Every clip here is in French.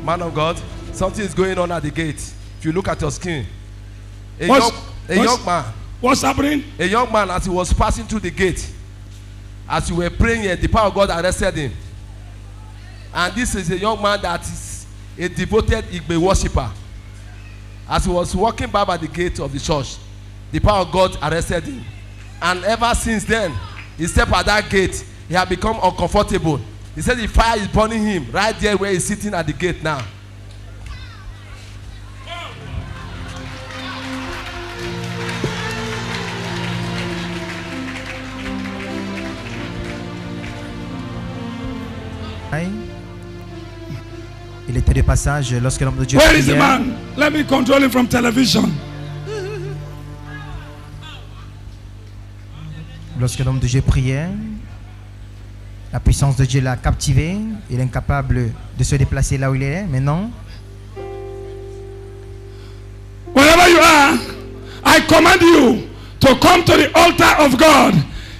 Man of God, something is going on at the gate. If you look at your skin, a young man. What's happening? A young man, as he was passing through the gate, as you were praying here, the power of God arrested him. And this is a young man that is a devoted Igbe worshipper. As he was walking by the gate of the church, the power of God arrested him. And ever since then, he stepped at that gate, he had become uncomfortable. He said the fire is burning him right there where he's sitting at the gate now. Il était de passage lorsque l'homme de Dieu priait. Where is the man? Let me control him from television. Lorsque l'homme de Dieu priait, la puissance de Dieu l'a captivé. Il est incapable de se déplacer là où il est maintenant. Wherever you are, I command you to come to the altar of God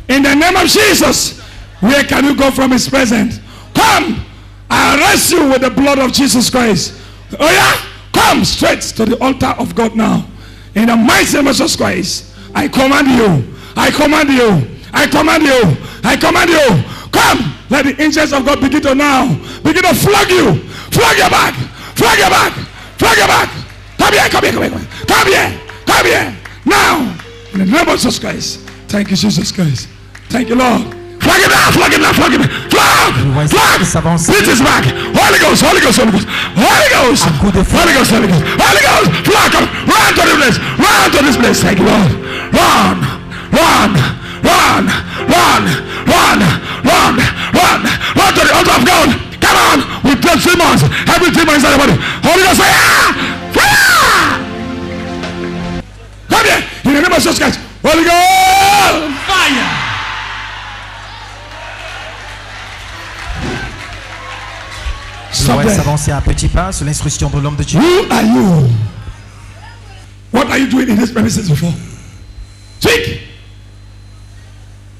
in the name of Jesus. Where can you go from his presence? Come! I arrest you with the blood of Jesus Christ. Oh yeah? Come straight to the altar of God now. In the mighty name of Jesus Christ. I command you. I command you. I command you. I command you. Come. Let the angels of God begin to now. Begin to flog you. Flog your back. Flog your back. Flog your back. Come here. Come here. Come here. Come here. Come here. Now. In the name of Jesus Christ. Thank you, Jesus Christ. Thank you, Lord. Flag him now, flag him now, flag him now. Flag! Flag! Beat his back. Holy Ghost, Holy Ghost, Holy Ghost. Holy Ghost! Holy Ghost, Holy Ghost. Holy Ghost! Flag! Come! Run to this place! Run to this place! Thank you, Lord. Run! Run! Run! Run! Run! Run! Run! Run to the altar of God! Come on! We play demons. Every demon inside the body. Holy Ghost, fire! Fire! Come here! In the name of Jesus Christ. Holy Ghost! Fire! Il va s'avancer à petits pas sur l'instruction de l'homme de Dieu. Who are you? What are you doing in this premises before? Speak.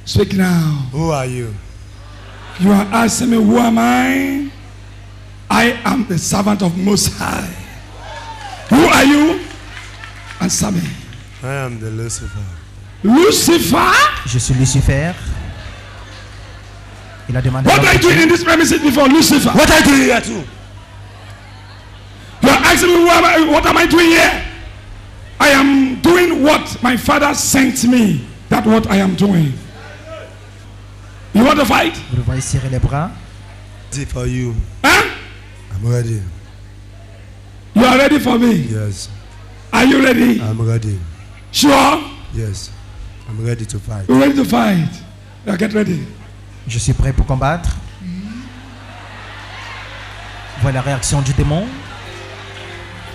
Speak now. Who are you? You are asking me, who am I? I am the servant of Most High. Who are you? Answer me. I am the Lucifer. Lucifer? Je suis Lucifer. Il a demandé. What are you doing in this premises before, Lucifer? What are you doing here too? You are asking me, what am I doing here? I am doing what my father sent me. That's what I am doing. You want to fight? Vous devez serrer les bras. Ready for you. Huh? I'm ready. You are ready for me? Yes. Are you ready? I'm ready. Sure? Yes. I'm ready to fight. You're ready to fight? Yeah, get ready. Je suis prêt pour combattre. Voilà la réaction du démon.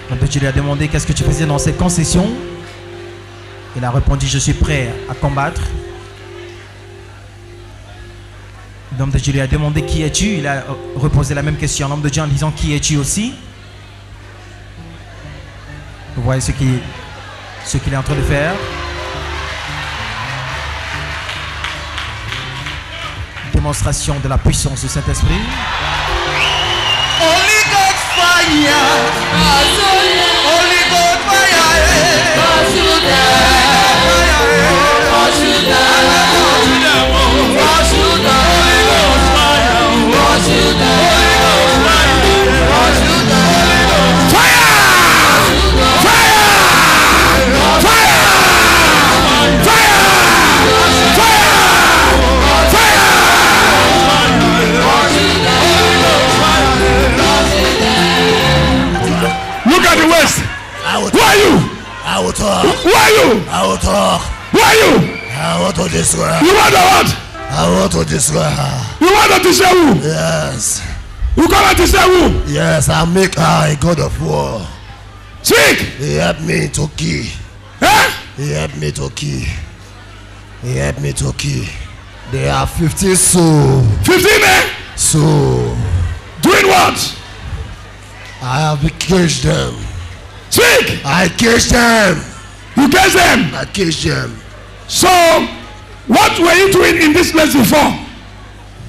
Quand tu lui as demandé qu'est-ce que tu faisais dans cette concession, il a répondu je suis prêt à combattre. L'homme de Dieu lui a demandé qui es-tu. Il a reposé la même question à l'homme de Dieu en disant qui es-tu aussi. Vous voyez ce qu'il est en train de faire. Démonstration de la puissance du Saint-Esprit. Holy God fire, Holy God Who are you? I will talk. Who are you? I will talk. Who are you? I want to destroy. You want to what? I want to destroy her. You want to destroy who? Yes. You come to destroy who? Yes, I make her a god of war. Speak. He helped me to kill. Eh? He helped me to kill. He helped me to kill. They are 15 souls. 15 men? So doing what? I have caged them. Speak. I caged them. You caged them? I caged them. So, what were you doing in this place before?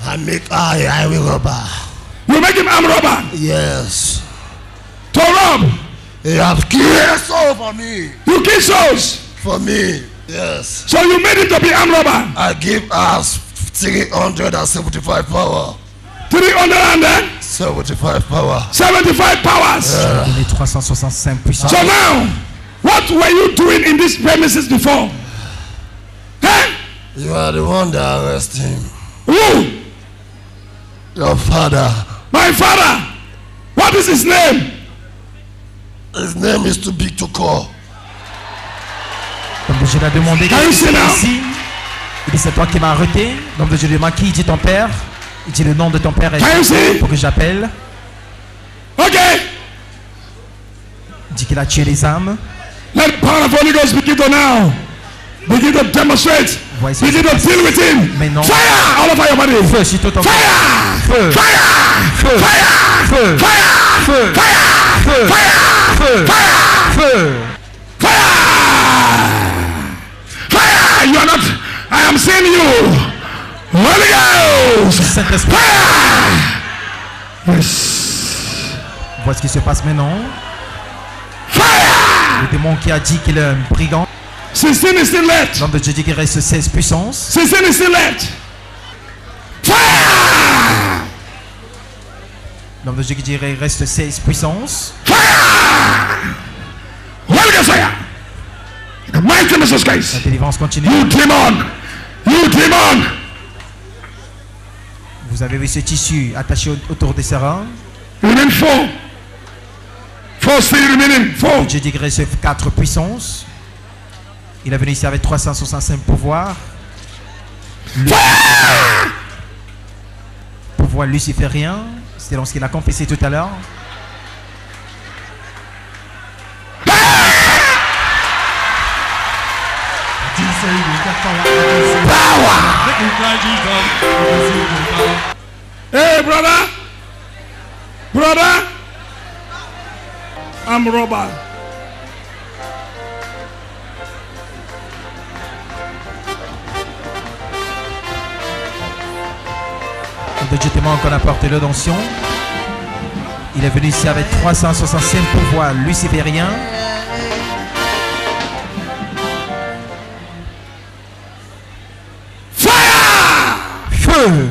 I make I will robber. You make him arm robber? Yes. To rob. He have killed soul for me. You kill souls. For me. Yes. So you made him to be armed robber. I give us 375 power. 300 and then 75 power. 75 powers. Donné 365 puissance. So now, what were you doing in these premises before? Huh? You are the one that arrested him. Who? Your father. My father. What is his name? His name is too big to call. L'homme de Dieu l'a demandé. Can you see now? Ici. Il dit c'est toi qui m'as arrêté. L'homme de Dieu lui demande qui dit ton père. Il dit le nom de ton père Can you see? est pour que j'appelle. Okay. Il dit qu'il a tué les âmes. Let the power of Holy Ghost begin to now. Begin to demonstrate. Voici Begin to deal with him. Maintenant. Fire all over your body. Feu sur tout ton Fire! Feu. Fire! Feu. Fire! Feu. Fire! Feu. Fire! Feu. Fire! Feu. Fire! Feu. Fire! Fire! You are not. I am seeing you. Holy Ghost. Saint-Esprit. Fire! Yes. Voici ce qui se passe maintenant. Fire! Le démon qui a dit qu'il est un brigand. 16 is still left. L'homme de Dieu dit qu'il reste 16 puissances. 16 is still left. Fire! L'homme de Dieu qui dit qu'il reste 16 puissances. Fire! Holy Ghost fire! In the mighty name of Jesus La Christ. délivrance continue. You demon! You demon! Vous avez vu ce tissu attaché autour des serins. Remain 4. 4 still remaining. 4. Dieu dit qu'il reste 4 puissances. Il est venu ici avec 365 pouvoirs. Pouvoir luciférien. C'est ce qu'il a confessé tout à l'heure. Hey, brother! Brother! I'm robber. Le Dieu témoin qu'on apporte l'onction. Il est venu ici avec 365 pouvoirs lucifériens. Fire! Feu!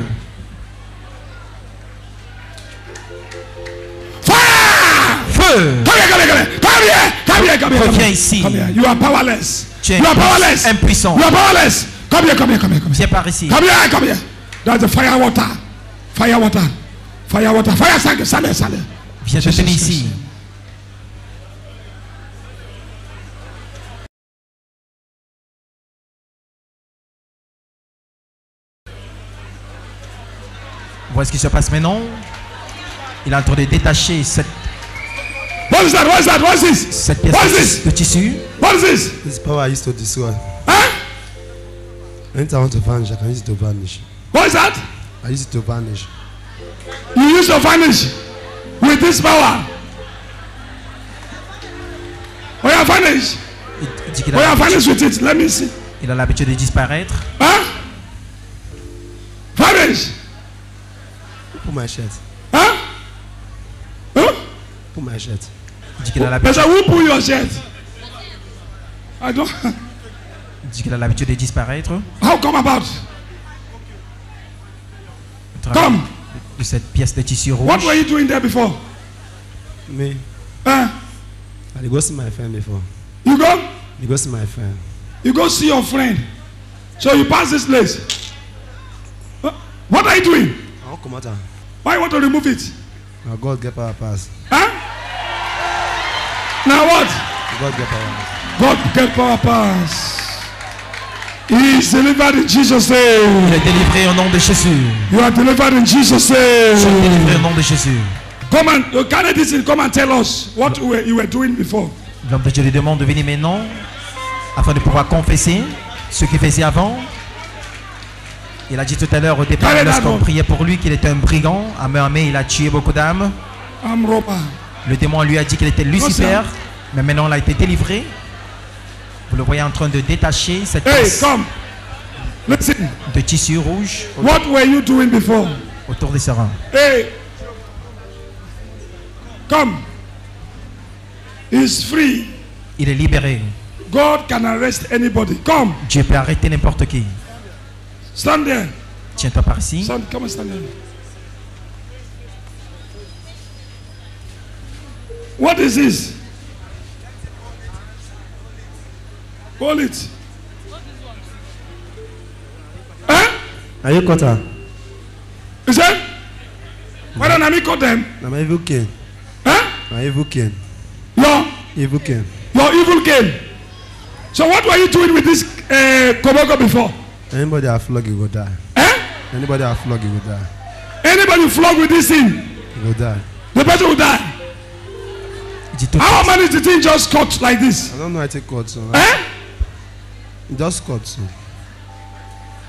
Fire! Feu! Come here, come here, come here. Come here, come here, come here. Reviens ici. Come here. You are powerless. Tu es You are powerless. impuissant. You are powerless. Come here, come here, come here, come here. Viens par ici. Come here, come here. That's the fire water. Fire water. Fire water. Fire sale, sale, sale. Viens te tenir ici. Voilà ce qui se passe maintenant. Il est en train de détacher cette What is that? What is that? What is this? cette pièce What is this? de tissu. What is this? This power I used to destroy. Huh? Anytime I want to vanish, I can use it to vanish. What is that? I use it to vanish. You use to vanish with this power. Oh, yeah, vanish. Il dit qu'il Oh, yeah, a vanish with it. Let me see. il a l'habitude de disparaître. Huh? Vanish. Put my shirt. Huh? Huh? Put my shirt. Il dit qu'il a There's l'habitude a who pull your shirt. I don't. il dit qu'il a l'habitude de disparaître. How come about? Au travers Come. de cette pièce de tissu rouge. What were you doing there before? Me, Huh? I go see my friend before. You go? You go see my friend. You go see your friend. So you pass this place. What are you doing? I won't come out. Why you want to remove it? Now God get power pass. Huh? Now what? God get power. God get power pass. He is delivered in Jesus' Il name. est délivré au nom de Jésus. You are delivered in Jesus' Il est délivré au name. nom de Jésus. Come and come and tell us what you were doing before. L'homme de Dieu lui demande de venir maintenant afin de pouvoir confesser ce qu'il faisait avant. Il a dit tout à l'heure au départ, Allez, lorsqu'on d'accord. priait pour lui, qu'il était un brigand. À main armée, il a tué beaucoup d'âmes. I'm robber. Le démon lui a dit qu'il était Lucifer, ça. mais maintenant il a été délivré. Vous le voyez en train de détacher cette Hey, pièce come. Listen. de tissu rouge What were you doing before? autour des serins. Hey. Come. is free. Il est libéré. God can arrest anybody. Come, Dieu peut arrêter n'importe qui. stand there. Tiens-toi par ici. Stand, come and stand there. What is this? Hold it. Huh? Are you cut her? Is that? Why don't I cut them? I'm evil king. Huh? I'm evil king. Your Evil king. evil game. So what were you doing with this koboko before? Anybody I flog you will die. Eh? Anybody I flog you will die. Anybody flog with this thing, You will die. the person will die. Il dit tout de How suite. many did he just cut like this? I don't know I take cut so. Eh? Just cut so.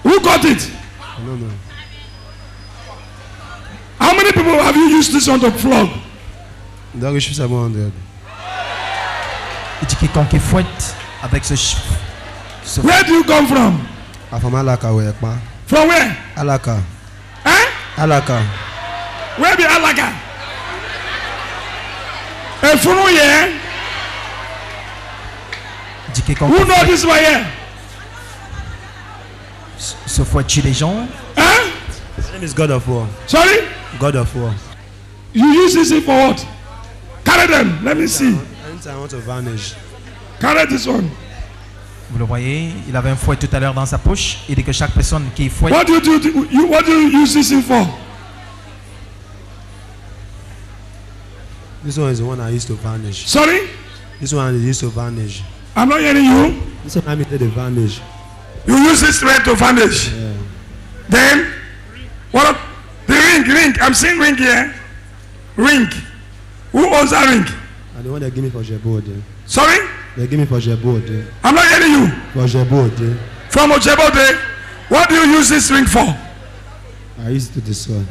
Who cut it? I don't know. How many people have you used this one to flog? That we shoot 700. Il dit quiconque fouette avec ce Where do you come from? I'm from Alaka, where? From where? Alaka. Eh? Alaka. Where be Alaka? Efunu here. Il dit quiconque Who know this way here? se fouette tue les gens. Eh? His name is God of War. Sorry? God of War. You use this thing for what? Carry them. Let me see. Anytime I want to vanish. Carry this one. Vous le voyez, il avait un fouet tout à l'heure dans sa poche. Il dit que chaque personne qui fouette, What do what do you use this thing for? This one is the one I used to vanish. Sorry? This one is used to vanish. I'm not hearing you. This one I made the vanish. You use this thread to vanish. Yeah. Then, what up? The ring. I'm seeing ring here. Ring. Who owns that ring? And the one they give me for Jebode. Sorry? They give me for Jebode. I'm not hearing you. For Jebode. From Ojebode, what do you use this ring for? I used it to destroy.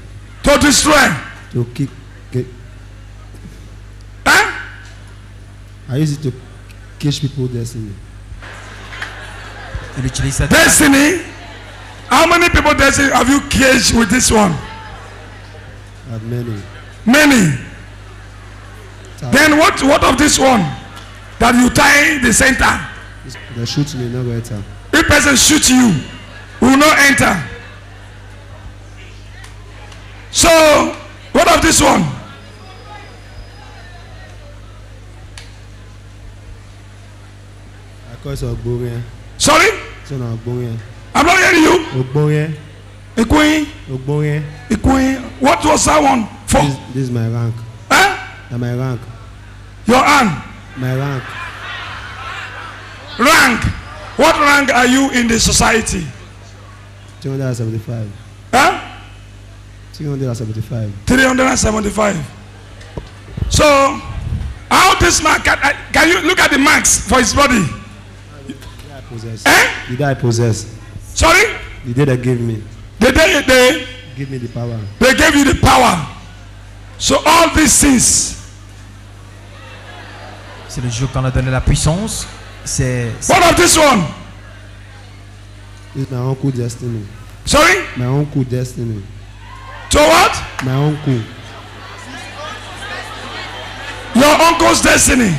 To destroy. To kick. Huh? I use it to catch people destiny. il utilise cette Destiny. How many people destiny have you caged with this one? I have many. Many. Then what of this one that you tie in the center? They shoot me, no better. If person shoot you, will not enter. So what of this one? I call it Ogbonye. Sorry? It's an Ogbonye. I'm not hearing you. Ogbonye. A queen. Ogbonye. A queen. What was that one for? This is my rank. Huh? And my rank. Your hand. My rank. Rank. What rank are you in the society? 275. Huh? 375. 375. So, how this man can you look at the marks for his body? The day I possess. Eh? The day I possess. Sorry? The day they gave me. The day Give me the power. they gave you the power. So all these things. C'est le jour qu'on a donné la puissance. C'est What of this one? It's my uncle destiny. Sorry? My uncle destiny. So what? My uncle. Your uncle's destiny.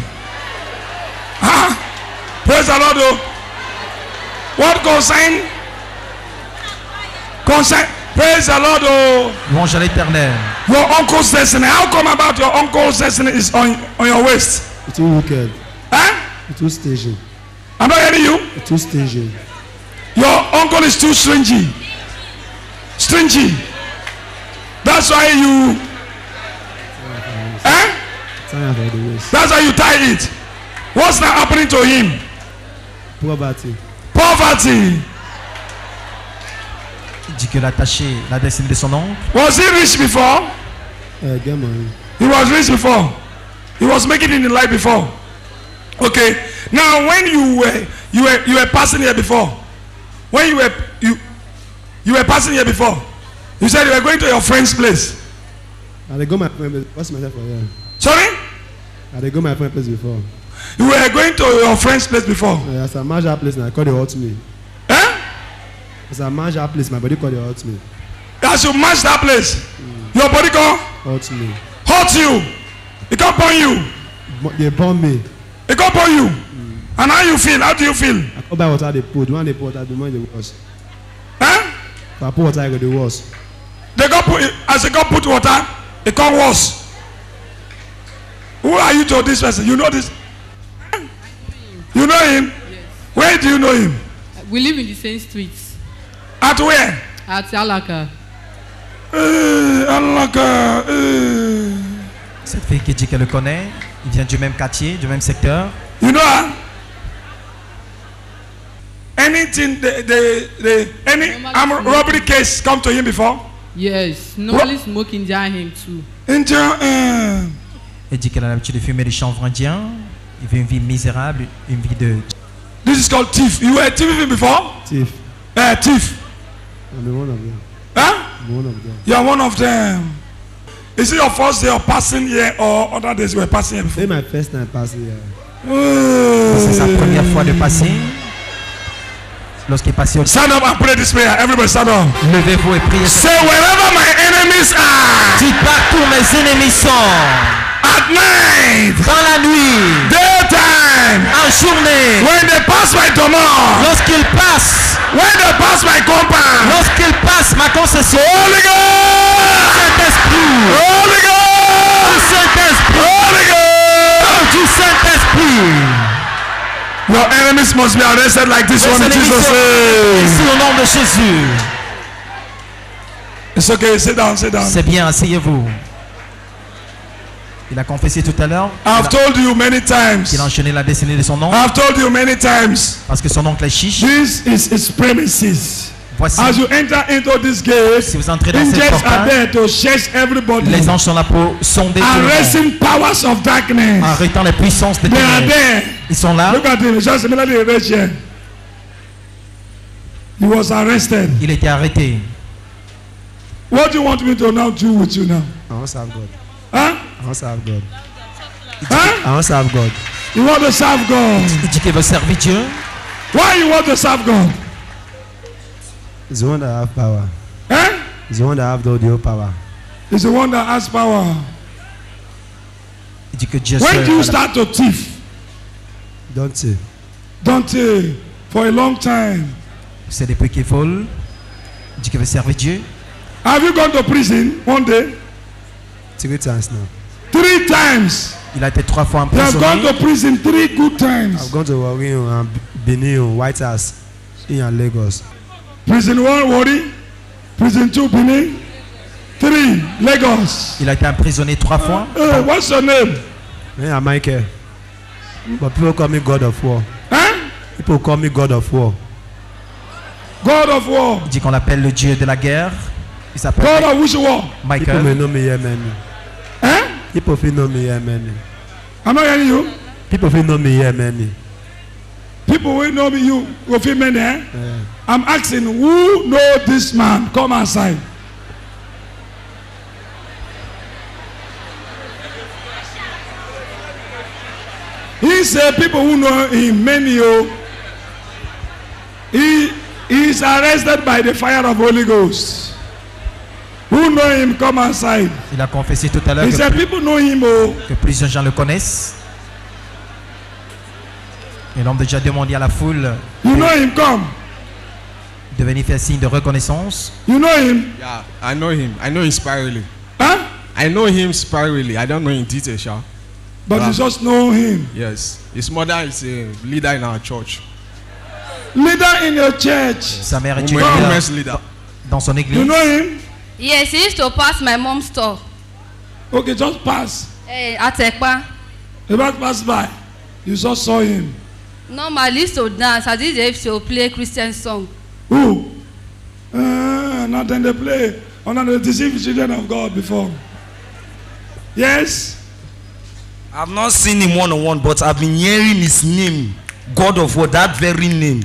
Huh? Praise the Lord. Oh. What concern? Praise the Lord. Oh. louange à l'Éternel. Your uncle's destiny. How come about your uncle's destiny is on your waist? It's too wicked. Huh? It's too staging. I'm not hearing you. It's too staging. Your uncle is too stringy. Stringy. That's why you. Eh? Time for the waste. That's why you tie it. What's now happening to him? Poverty. Poverty. Il dit que l'attaché, la destinée de son oncle, Was he rich before? Get money. He was rich before. He was making it in life before. Okay. Now, when you were passing here before, when you were passing here before, you said you were going to your friend's place. And they go my friend. What's myself for here? Sorry? And they go my friend place before. You were going to your friend's place before. As I manage that place, and I call the hurt me. Eh? As I manage that place, my body call the hurt me. As you match that place, your body can Hurt me. hurt you. It can burn you. They burn me. They go burn you. And how you feel? How do you feel? I come buy water, they put. When they put water, the money they wash. Huh? If I put water, I go the wash. They go put, as they go put water, they come wash. Who are you to this person? You know this? You know him? Yes. Where do you know him? We live in the same streets. At where? At Alaka. Allah. Cette fille qui dit qu'elle le connaît, il vient du même quartier, du même secteur. You know her? Anything, any armed robbery case come to him before? Yes. Normally smoking jar him too. Elle dit qu'elle a l'habitude de fumer des chanvres indiens. Il vit une vie misérable, une vie de... This is called thief. You were a thief before? Thief. Thief. I'm the one of them. Huh? I'm one of them. You are one of them. Is it your first day of passing here or other days you were passing here before? This is my first time passing here. C'est sa première fois de passer. Lorsqu'il est passé au... Stand up and pray this prayer. Everybody stand up. Levez-vous et priez. Say wherever my enemies are. Dites partout mes ennemis sont. At night. Dans la nuit. Daytime. En journée. When they pass my domain. Lorsqu'ils passent. When they pass my compound. Lorsqu'ils passent ma concession. Holy Ghost. Saint-Esprit. Holy Ghost. Saint-Esprit. Holy Ghost. Du Saint-Esprit. Your enemies must be arrested like this one in ennemis Jesus' sont name. ici au nom de Jésus. It's okay. Sit down. Sit down. C'est bien, asseyez-vous. Il a confessé tout à l'heure I've told you many times. qu'il a enchaîné la destinée de son oncle I've told you many times. parce que son oncle est chiche. This is his premises. Voici, As you enter into this gate, si vous entrez dans cette angels are portail, there to chase everybody. les anges sont là pour sonder tout le monde, Arresting powers of darkness. arrêtant les puissances des They are ténèbres. there. Ils sont là. Look at him. Just immediately raise here. He was arrested. Il était arrêté. What do you want me to now do with you now? I want to serve God. Huh? I want to serve God. Huh? I want to serve God. You want to serve God. Il dit qu'il veut servir Dieu. Why you want to serve God? He's the one that have power. Huh? He's the one that have all the whole power. He's the one that has power. Il dit que Dieu When seul do you a la- start to thief? Don't you? Don't you? For a long time. C'est depuis qu'il vole. Il dit qu'il veut servir Dieu. Have you gone to prison one day? 3 times now. 3 times. Il a été 3 fois You have gone emprisonné. to prison 3 good times. I've gone to Warren and Benin, White House, in Lagos. Prison 1, Wari. Prison 2, Benin. 3, Lagos. Il a été emprisonné 3 fois. Hey, what's your name? Me and Michael. But people call me God of War. Huh? People call me God of War. God of war. Il dit qu'on l'appelle le Dieu de la guerre. Il s'appelle God of which war? People may Michael. know me here many. Huh? People feel know me here many. I'm not hearing you. People feel know me here many. People will know me, you will feel many, eh? Yeah. I'm asking, who know this man? Come outside. He said people who know him, many, oh, he is arrested by the fire of Holy Ghost. Who know him, come outside. Il a confessé tout à l'heure He said que, people know him, oh. que plusieurs gens le connaissent. Et l'homme de Dieu a demandé à la foule You know him, come. de venir faire signe de reconnaissance. You know him. Yeah, I know him. I know him spiritually. Huh? I know him spiritually. I don't know in detail, Sha. But you just know him. Yes. His mother is a leader in our church. Leader in your church. Sa mère est une Women, leader women's leader. dans son You église. know him? Yes, he used to pass my mom's store. Okay, just pass. At Ekpa. About pass by. You just saw him. Normally, he used to dance. I did used to play Christian song. Who? Not then they play. Under the deceived children of God before. Yes? I've not seen him one-on-one, but I've been hearing his name, God of War, that very name,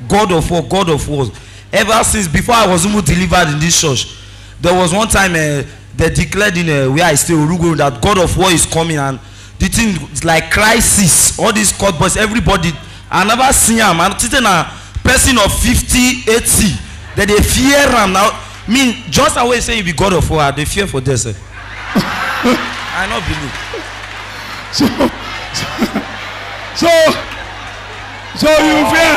God of War, God of War. Ever since before I was even delivered in this church, there was one time they declared in where I stay, Urugu, that God of War is coming, and the thing is like crisis. All these court boys, everybody. I never seen him. I'm sitting a person of 50, 80. That they fear him now. I mean, just always say you be God of War, they fear for this. I not believe. So So you fear?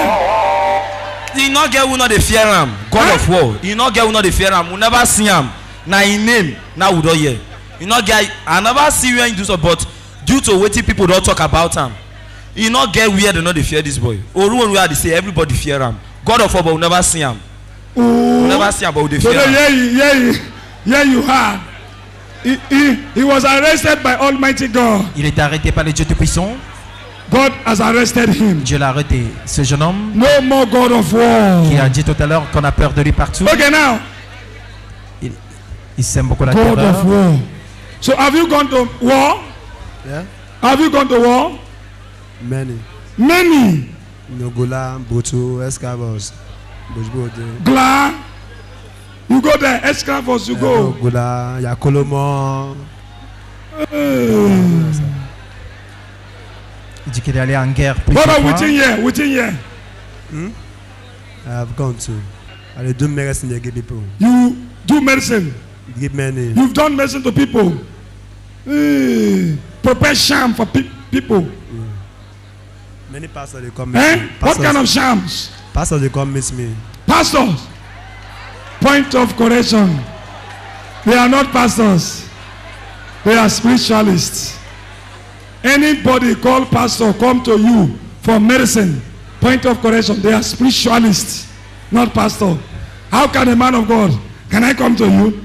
You not get who not the fear him. God of war. You not get who not the fear him. We never see him. Now in name, now we don't hear. You not get. I never see when you do so, but due to what people don't talk about him, you not get where they not they fear this boy. Or when we are they say everybody fear him. God of war, but we never see him. We never see him, but we fear him. Yeah, you heard. He was arrested by Almighty God. Il est arrêté par les dieux tout-puissants. God has arrested him. Dieu l'a arrêté. Ce jeune homme No more God of war. qui a dit tout à l'heure qu'on a peur de lui partout. Okay, now. Il sème beaucoup la God terreur. of war. So have you gone to war? Yeah. Have you gone to war? Many. Many. Nogola, Boto, Escavos, Bojbode. Glad. You go there. Esclavos, you go. Nogola, Yakolomo. Il dit qu'il est allé en guerre What plusieurs are fois. within here? I have gone to. I do medicine they give people. You do medicine. Give many. You've done medicine to people. Prepare sham for people. Many pastors they come meet Eh? me. What kind of shams? Pastors they come meet me. Pastors. Point of correction. They are not pastors. They are spiritualists. Anybody called pastor come to you for medicine. Point of correction. They are spiritualists, not pastor. How can a man of God? Can I come to you?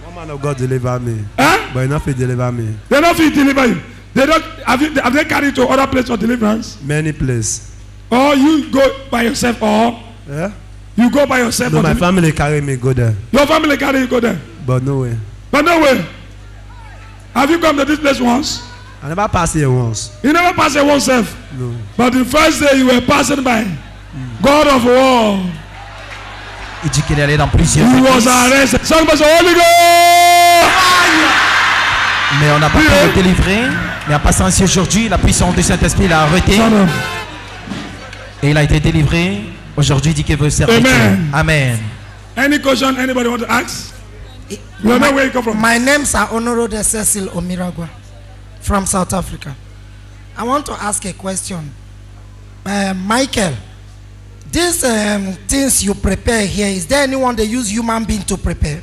One man of God deliver me. Huh? But enough to deliver me. They don't fit deliver you. They don't. Have they carried you to other place for deliverance? Many places. Or you go by yourself, or Yeah? you go by yourself. No, for my deli- family carry me go there. Your family carry you go there. But no way. But no way. Have you come to this place once? I never passed here once. You never passed it oneself. No. But the first day you were passing by, God of war, Il dit qu'il est allé dans plusieurs he was églises, arrested. Somebody say, Holy Ghost! mais on n'a pas pu le délivrer. Mais en passant ici aujourd'hui, la puissance du Saint-Esprit l'a arrêté Son of- et il a été délivré. Aujourd'hui, il dit qu'il veut servir Amen. Dieu. Amen. Any question anybody want to ask? You know where you come from. My name's Honorable Cecil Omiragwa from South Africa. I want to ask a question. Michael, these things you prepare here, is there anyone they use human being to prepare?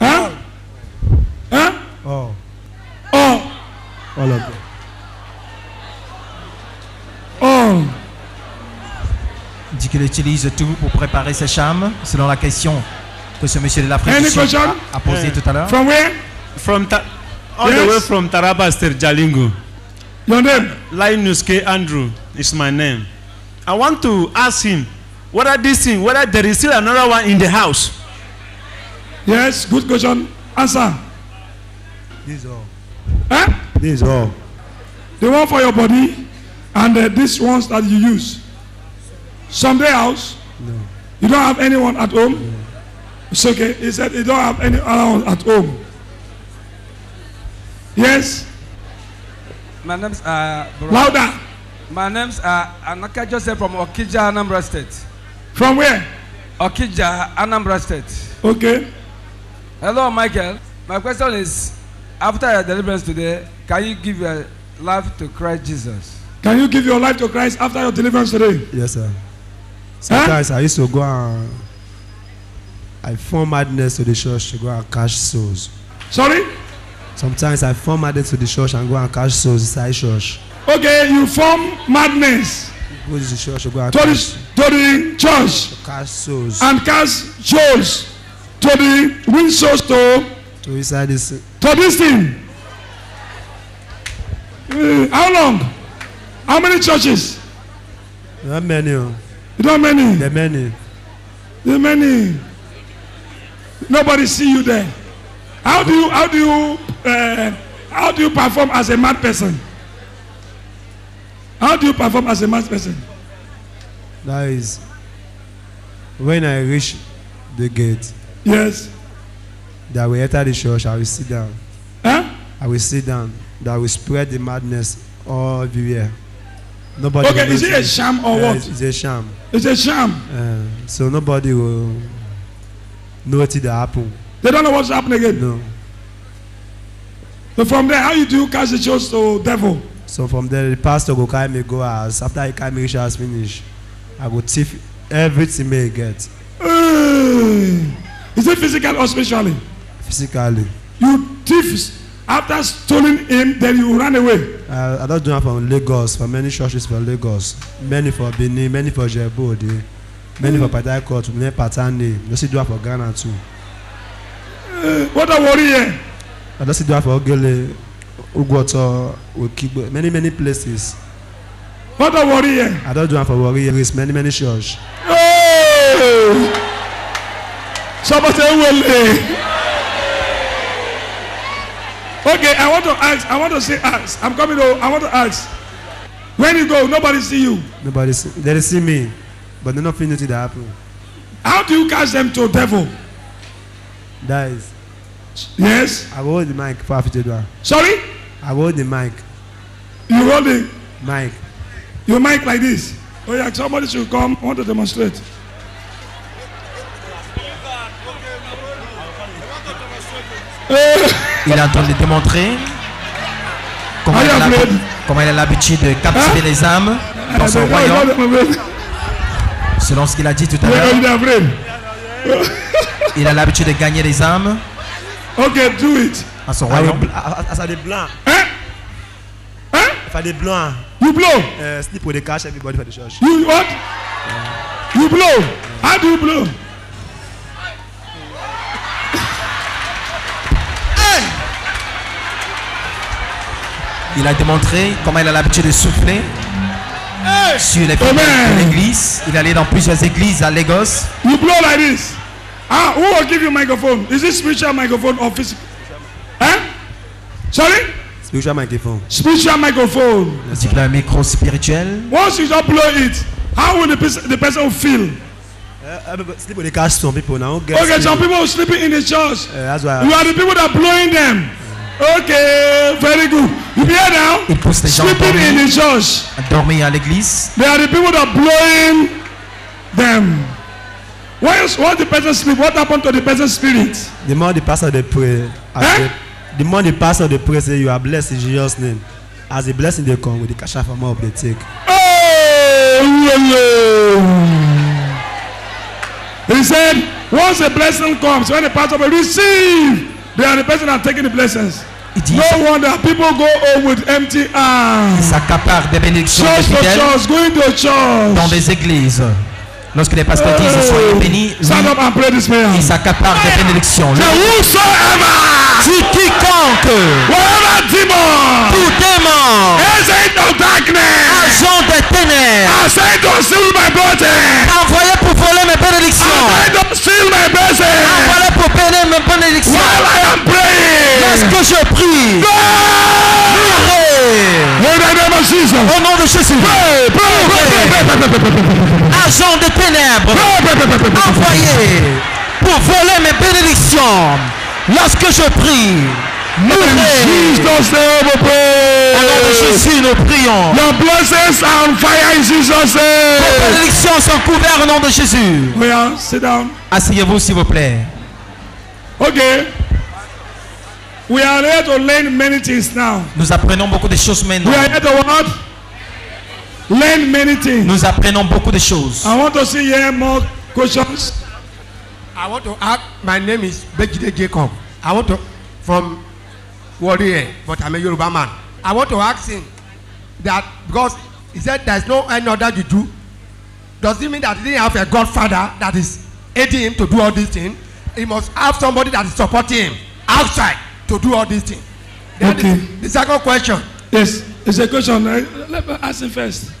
Huh? Huh? Oh. Oh. All of them. Oh. Il dit qu'il utilise tout pour préparer ses chambres, selon la question que ce monsieur de l'Afrique Any du Sud question? a posée tout à l'heure. From where? All the Yes. way from Taraba State, Jalingo. Your name? Linus K. Andrew is my name. I want to ask him whether this thing, whether there is still another one in the house. Yes, good question. Answer. This is all. Huh? This is all. The one for your body and these ones that you use. Someday house? No. You don't have anyone at home? No. It's okay. He said you don't have any other one at home. Yes? My name's Louder. My name's Anaka Joseph from Okija, Anambra State. From where? Okija, Anambra State. Okay. Hello, Michael. My question is, after your deliverance today, can you give your life to Christ Jesus? Can you give your life to Christ after your deliverance today? Yes, sir. Sometimes I used to go and I form madness to the church to go and catch souls. Sorry? Sometimes I form madness to the church and go and catch souls inside church. Okay, you form madness Go to the church to go and to the church catch souls. and cast souls to the win souls to inside this. To this thing. How long? How many churches? There are many. There are many. There are many. There are many. Nobody see you there. How do you perform as a mad person? How do you perform as a mad person? That is when I reach the gate. Yes. That we enter the church, I will sit down. Huh? I will sit down. That will spread the madness all everywhere. Nobody. Okay, will is it a notice. sham or what? It's a sham. It's a sham. So nobody will know what that happen. They don't know what's happening again. No. So from there, how do you cast the church to devil? So from there, the pastor go carry me go house. After he carry me reach house finish, I go thief everything me get. Is it physical or spiritually? Physically. You thief after stealing him, then you run away. I don't do it from Lagos, from many churches for Lagos, many for Benin, many for Djibouti, many for Port Harcourt, many Patani. I don't do it for Ghana too. What a warrior! I don't do it for Ogele, Ugwoto, Okigbo, many places. What a warrior! I don't do it for warriors, many churches. Hey! Somebody will. Okay, I want to say ask. I'm coming over. I want to ask. When you go, nobody see you. Nobody see. They see me, but they not feel nothing that happen. How do you cast them to devil? That is. Yes. I hold the mic for after that. Sorry? I hold the mic. You hold the mic. Your mic like this. Oh yeah, somebody should come. I want to demonstrate. Il est en train de démontrer comment il a l'habitude de captiver les âmes dans son royaume. Selon ce qu'il a dit tout à l'heure, il a l'habitude de gagner les âmes. Okay, do it. Dans son royaume. As des blancs. If I dey blow. You blow. Sleep with the cash everybody for the church. You what? You blow. How do you blow? Il a démontré comment il a l'habitude de souffler sur les fidèles de l'église. Il allait dans plusieurs églises à Lagos. You blow like this. Ah, who will give you microphone? Is it spiritual microphone or physical? Huh? Sorry? Spiritual microphone. Spiritual microphone. C'est un micro spirituel. Once you don't blow it, how will the person feel? Sleep with the cash. Some people now. Okay, some people are sleeping in the church. That's why. You are the people that are blowing them. Okay, very good. You be here now. Il pousse les gens sleeping in the church. À dormir à l'église. They are the people that are blowing them. Once the person sleep, what happened to the person's spirit? The more the pastor they pray, the more the pastor they pray, say you are blessed in Jesus' name. As the blessing they come with the cash for more of the take. He said, once a blessing comes, when the pastor will receive, they are the person that are taking the blessings. No wonder people go home with empty hands. Il s'accapare des bénédictions des fidèles dans des églises. Lorsque les pasteurs disent soyez bénis, il s'accapare des bénédictions. Si quiconque, tout démon, agent des ténèbres, envoyé pour voler mes bénédictions, envoyé pour bénir mes bénédictions, lorsque je prie, au nom de Jésus, agent des ténèbres, envoyé pour voler mes bénédictions, lorsque je prie, mourrez. Au nom de Jésus, nous prions. Your blessings are on fire in Jesus' name. Vos bénédictions sont couvertes au nom de Jésus. Yeah, sit down. Asseyez-vous s'il vous plaît. Okay. We are here to learn many things now. Nous apprenons beaucoup de choses maintenant. We are here to what? Learn many things. Nous apprenons beaucoup de choses. I want to see here more questions. I want to ask. My name is Bejide Jacob. I want to from Warrior, but I'm a Yoruba man. I want to ask him that because he said there is no any other juju. Does it mean that he didn't have a godfather that is aiding him to do all these things? He must have somebody that is supporting him outside to do all these things. Okay. The second question. Yes, it's a question. Let me ask him first.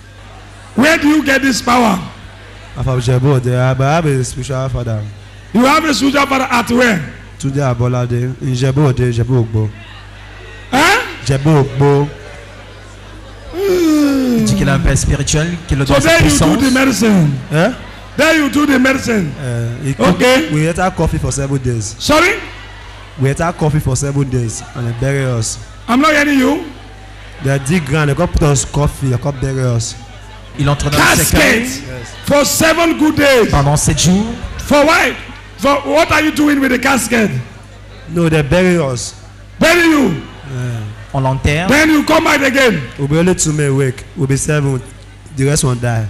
Where do you get this power? I'm from Djibouti, but I have a spiritual father. You have a spiritual father at where? Today I Bolade in Djibouti, Djibouti. Hein? Djibouti. Il dit qu'il a un père spirituel qui le donne So sa there you puissance. do the medicine. Eh? There you do the medicine. Okay. We ate our coffee for 7 days. Sorry? We ate our coffee for 7 days and they bury us. I'm not hearing you. They dig ground, they got put us coffee, they got bury us. Il entre dans le cercueil for 7 good days. pendant 7 jours. For why? For what are you doing with the casket? No, they bury us. Bury you. On l'enterre. Then you come back again. We'll be only 2 men awake. We'll be 7. The rest won't die.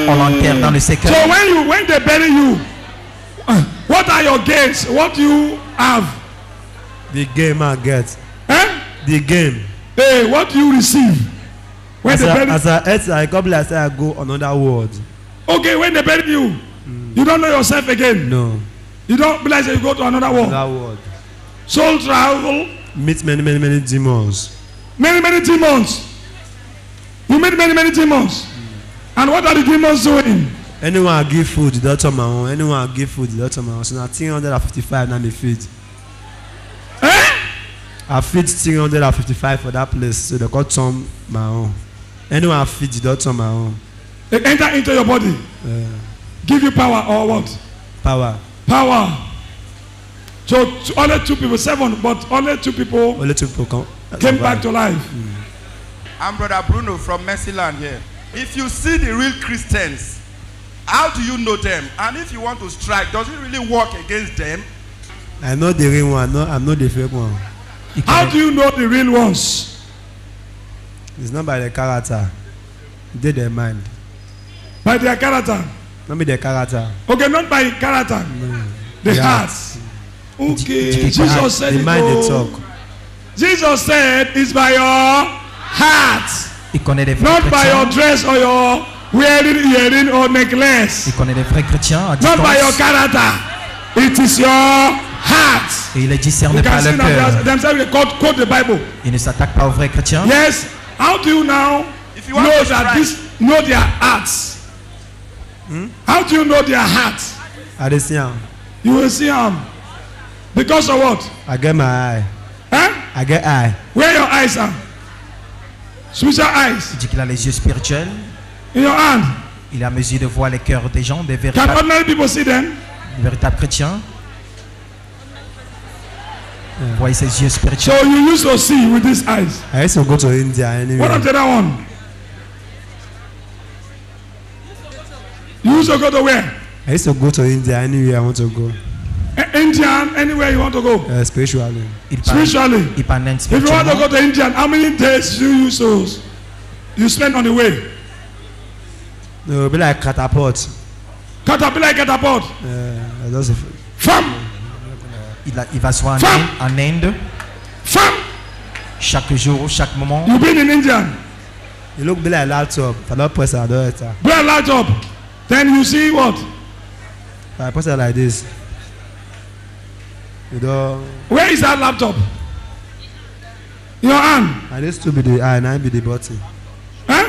On l'enterre dans le cercueil. So when they bury you, what are your gains? What do you have? The game I get. The game. Hey, what do you receive? When as I come like I go another world. Okay, when they bury you, you don't know yourself again. No. You don't realize that you go to another world. Another world. Soul travel. Meet many demons. Many demons. You meet many demons. And what are the demons doing? Anyone I give food, that's on my own. Anyone I give food, that's on my own. So now 355 now me feed. I feed 355 for that place. So they got some my own. Anyone I feed, that's on my own. They enter into your body. Give you power or what? Power. Power. So only 2 people, 7, but only 2 people. Only 2 people came back to life. I'm Brother Bruno from Mercyland here. If you see the real Christians, how do you know them? And if you want to strike, does it really work against them? I know the real one. I'm not the fake one. How do you know the real ones? It's not by the character. They their mind. By their character? Not by their character. Okay, not by character. No. The heart. Okay. Jesus said the mind they talk. Jesus said it's by your heart. Not by your dress or your wearing earring or necklace. Il connaît des vrais chrétiens à distance. Not by your character. It is your heart. Et il est discerné par le cœur. Themselves quote the Bible. Il ne s'attaque pas aux vrais chrétiens. Yes. How do you now know that know their hearts? How do you know their hearts? I dey see them. You will see them. Because of what? I get my eye. Huh? I get eye. Where your eyes are? Spiritual eyes. Il dit qu'il a les yeux spirituels. In your hand. Il est à mesure de voir les cœurs des gens, des véritables. Can ordinary people see them? Des véritables chrétiens. Vous voyez ses yeux spirituels. So you used to see with these eyes. I used to go to India anyway. What of the other one? You used to go to where? I used to go to India anywhere I want to go. India, anywhere you want to go? Spiritually. Spiritually. If you want to go to India, how many days do you use you spend on the way? No, it'll be like catapult. Catapult. Femme. Il va soit en Inde. Femme. Chaque jour, chaque moment. You been in India. You look like laptop. I don't press it. Black laptop. Then you see what? I press it like this. You know. Where is that laptop? In your hand. And this to be the eye, and I be the button. Huh?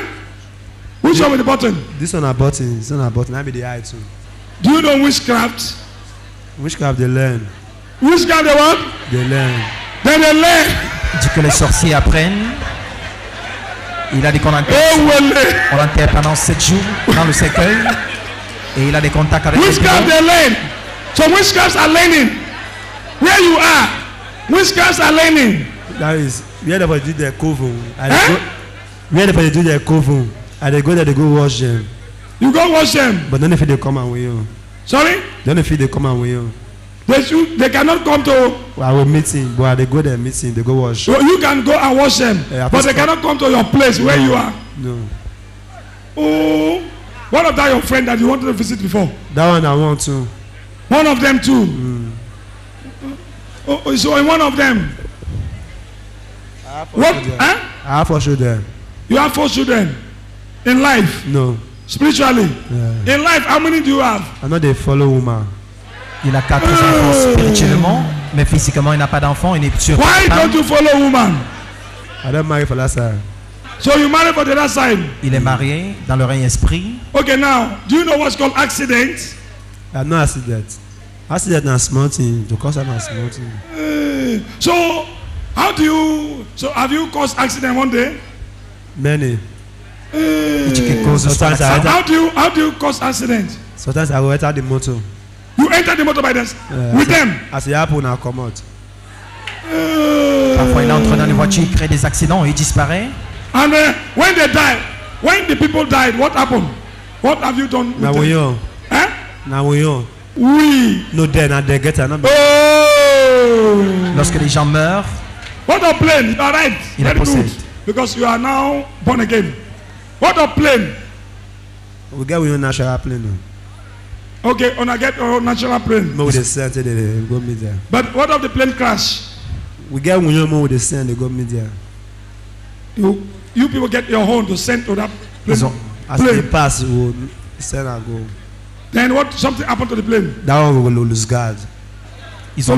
Which one with the button? This one a button. This one a button. I be the eye too. Do you know witchcraft? Witchcraft they learn. Witchcraft they what? They learn. Then they learn. Il dit que les sorciers apprennent. Il a dit qu'on enterre. On l'enterre pendant 7 jours dans le cercueil. Et il a des contacts avec les gens. Witchcraft they learn. So witchcrafts are learning. Where you are, witchcrafts are learning. That is where they do their coven. Where they do their coven, and they go there, they go wash them. You go wash them. But none of it they come and with you. Sorry? None of it they come and with you. They cannot come to our meeting, but they go there meeting, they go wash. So you can go and wash them, but they cannot come to your place where you are. No. Oh, what of that your friend that you wanted to visit before? That one I want to. One of them too. Oh, so in one of them. What? Huh? I have 4 children. You have 4 children in life? No. Spiritually? Yeah. In life, how many do you have? I know they follow woman. Il a 4 enfants spirituellement, mais physiquement il n'a pas d'enfants. Il est sûr. Why don't you follow woman? I don't marry for that side. So you marry for the other side? Il est marié dans le règne esprit. Okay, now, do you know what's called accident? I have no accident. Accident is small thing. To cause a small thing. So, how do you? So, have you caused accident one day? Many. Sometimes how do you cause accident? Sometimes I will enter the motor. You enter the motor by this with them. As it happen, I come out. Parfois, il entre dans les voitures, il crée des accidents, il disparaît. And when they die, when the people died, what happened? What have you done? Now we young. Huh? Now we young. We. No, then they get another. Oh. Lorsque les gens meurent, what a plane, you are right. il Very possède. good. Because you are now born again. What a plane. We get with natural plane. Okay, on a get your natural plane. With the sand, they go media. But what of the plane crash? We get with you with the sand, they go media. You people get your own to send to that plane. As they pass, we will send and go. Then what? Something happened to the plane. That one we will lose guard. Ils ont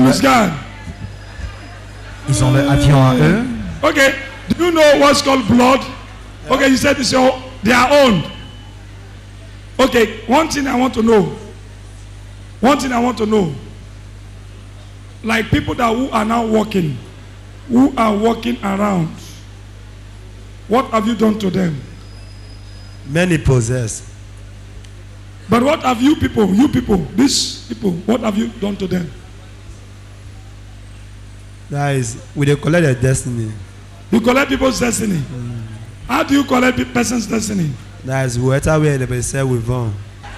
le avion à eux. Okay, do you know what's called blood? Okay, you said it's your, they are owned. Okay, one thing I want to know. One thing I want to know. Like people that who are now walking, who are walking around, what have you done to them? Many possess. But what have you people, these people, what have you done to them? That is, we dey collect their destiny. You collect people's destiny. How do you collect a person's destiny? That is, whatever way they say we won.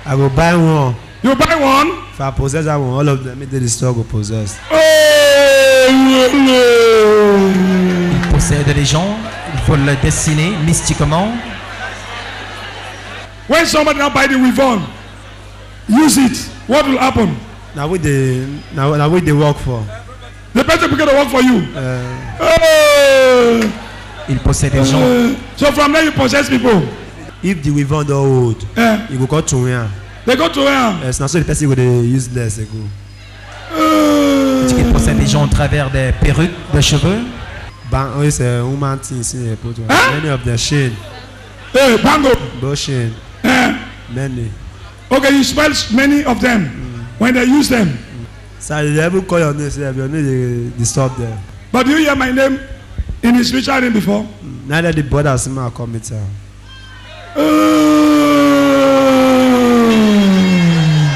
I go buy one. You buy one? If I possess that one, all of them, they still go possess. Ils possèdent les gens, ils volent leur destinée mystiquement. When somebody now buy the weapon, use it. What will happen? Now what they work for. The person begin to work for you. Il possède des gens. So from there you possess people. If the weapon don't hold, you go cut to where? They go to where? Yes, now so the person go dey useless they go. Il possède des gens au travers des perruques, des cheveux. It's a woman thing. Many of them shame. Hey, bango. Bushing. Many. Okay, you spell many of them when they use them. So they ever call your name, say your name they disturb them. But do you hear my name in his spiritual name before? Neither the brothers ma come it.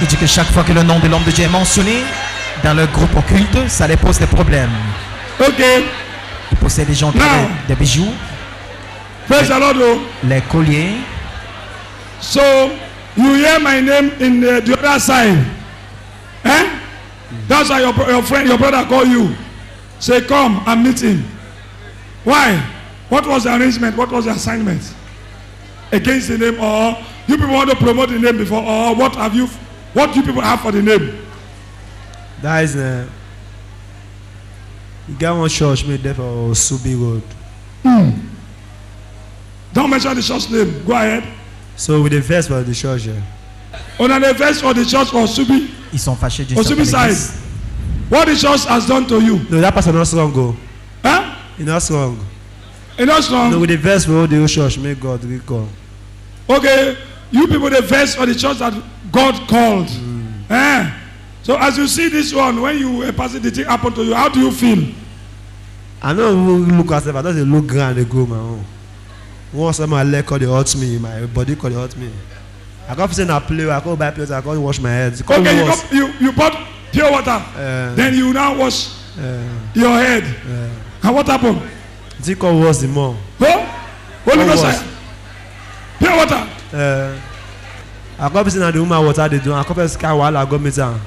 Il dit que chaque fois que le nom de l'homme de Dieu est mentionné dans le groupe occulte, ça les pose des problèmes. Okay. Il possède des gens qui ont des bijoux, les colliers. So you hear my name in the other side. Eh? That's why your friend, your brother call you. Say, come and meet him. Why? What was the arrangement? What was the assignment? Against the name, or you people want to promote the name before, or what you people have for the name? That is you got one church made there for Subi Road. Don't mention the church name. Go ahead. So with the verse for the church here. On the verse for the church or Subi? Ils sont fâchés du Subi side. What the church has done to you? No, that person not strong go. Huh? He not strong. He not strong. No, with the verse for the whole church, make God recall. Okay, you people the verse for the church that God called. So as you see this one, when you pass it, the thing happen to you, how do you feel? I don't look at myself. I don't look grand. They go my own. Once my leg call they hurt me, my body call they hurt me. I can't say I play. I can't buy clothes. I can't wash my head. Okay, you bought pure water. Then you now wash your head. And what happened? It call was the more. Holy Ghost. Pure water. I can't say that the woman water they do. I can't say while I go meet her.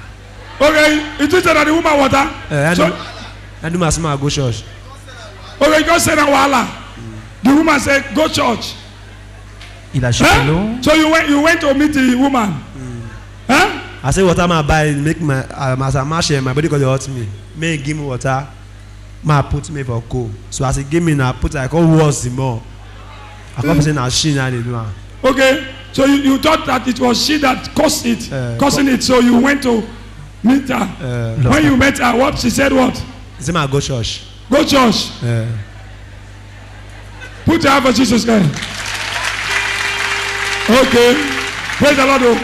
Okay, it is that the woman water. I do my small go church. Okay, God said that wala. The woman said, go church. Il a jeté l'eau. So you went to meet the woman. Huh? I say water I buy make my as I mash my body cause it hurt me. May give me water. Ma put me for cold. So as he give me now put I call worse the more. I can't say now she now they do. Okay, so you thought that it was she that caused it, causing it. So you went to meet her. When you met her, what she said? What? She said, "I go church." Go church. Put your hand for Jesus Christ. Okay. Praise the Lord.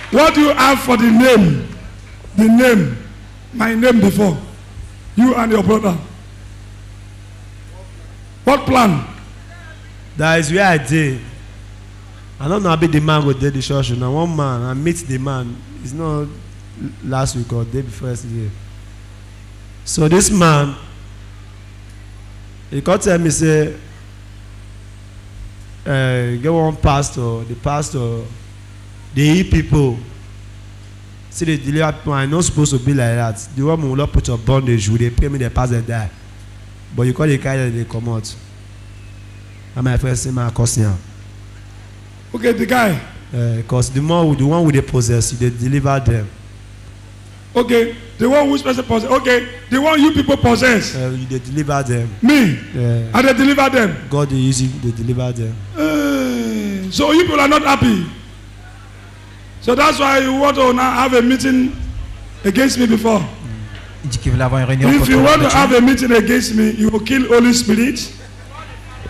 What do you have for the name? The name. My name before. You and your brother. What plan? That is where I did. I don't know how big the man go did the church. Now one man, I meet the man. It's not last week or day before yesterday. So this man, he come tell me say, get one pastor. The pastor, they heal people. See, they deliver people are not supposed to be like that. The woman will not put your bondage. Will they pay me the pass and die? But you call the guy and they come out. And my friend say my cousin. Okay, the guy. Because the one with the possess, they deliver them. Okay, the one who's person possess. Okay, the one you people possess. They deliver them. Me? And they deliver them. God they use it, they deliver them. So you people are not happy. So that's why you want to now have a meeting against me before. If you want to have a meeting against me, you will kill Holy Spirit.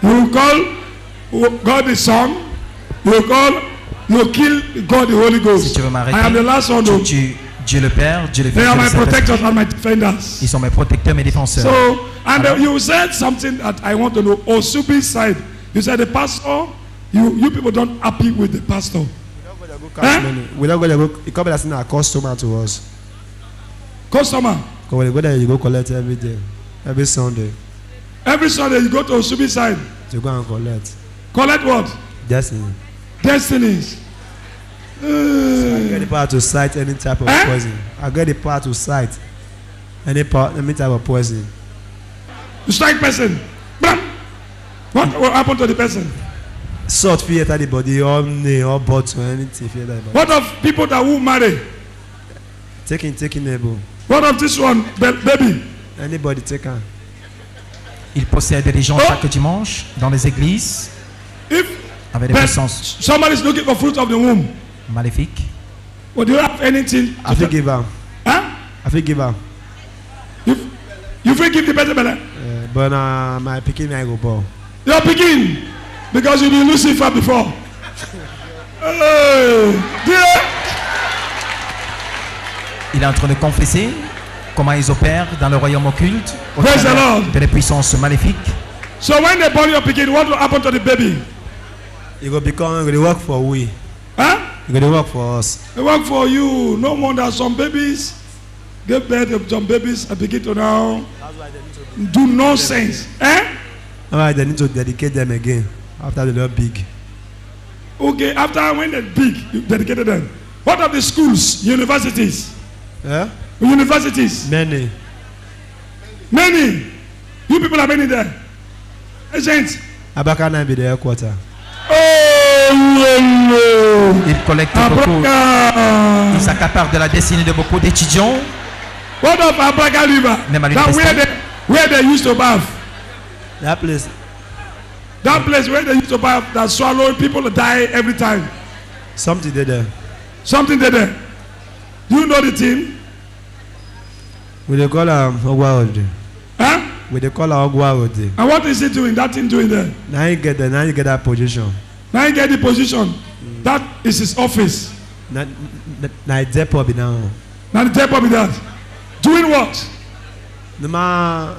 You will call God the Son. You will kill God the Holy Ghost. I am the last one. Dieu le Père, Dieu le Fils. They are my protectors and my defenders. Ils sont mes protecteurs, mes défenseurs. So, and you said something that I want to know. Osubi side, you said the pastor, you people don't happy with the pastor. We're not going to go. It comes as a customer to us. Customer. Because when you go there, you go collect every day, every Sunday. Every Sunday you go to Osubi side. To go and collect. Collect what? Destiny. Destinies. So I get the power to sight any type of poison. I get the power to sight any type of poison. You strike person. What will happen to the person? Salt fear enter the body, or knee, or bottle, anything fear that body. What of people that will marry? Taking able. What of this one, baby? Anybody take her. Il possède des gens chaque dimanche dans les églises. Avec des puissances. Somebody is looking for fruit of the womb. Maléfique. Well, do you have anything? I will give her. Huh? I will give her. You will give the person, but my picking I go ball. You're picking because you been Lucifer before. Il est en train de confesser comment ils opèrent dans le royaume occulte au travers de les puissances maléfiques. So when they born your picking, what will happen to the baby? It will become they work for we. Huh? They work for us. They work for you. No wonder some babies give birth to some babies and begin to now do nonsense. Alright, they need to dedicate them again after they are big. Okay, after when they're big, you dedicated them. What of the schools, universities? Universities. Many. You people are many there. Agents. Abakana be the headquarter. Il collecte beaucoup. Il s'accapare de la destinée de beaucoup d'étudiants. What of Abraka River? Where they used to bath? That place where they used to bath that swallow people die every time. Something there. Do you know the team? We they call Ogwarode. Huh? We they call Ogwarode. And what is it doing? That team doing there? Now you get that position. Now you get the position. That is his office. Now depot be now. Now the depot be that. Doing what? No man,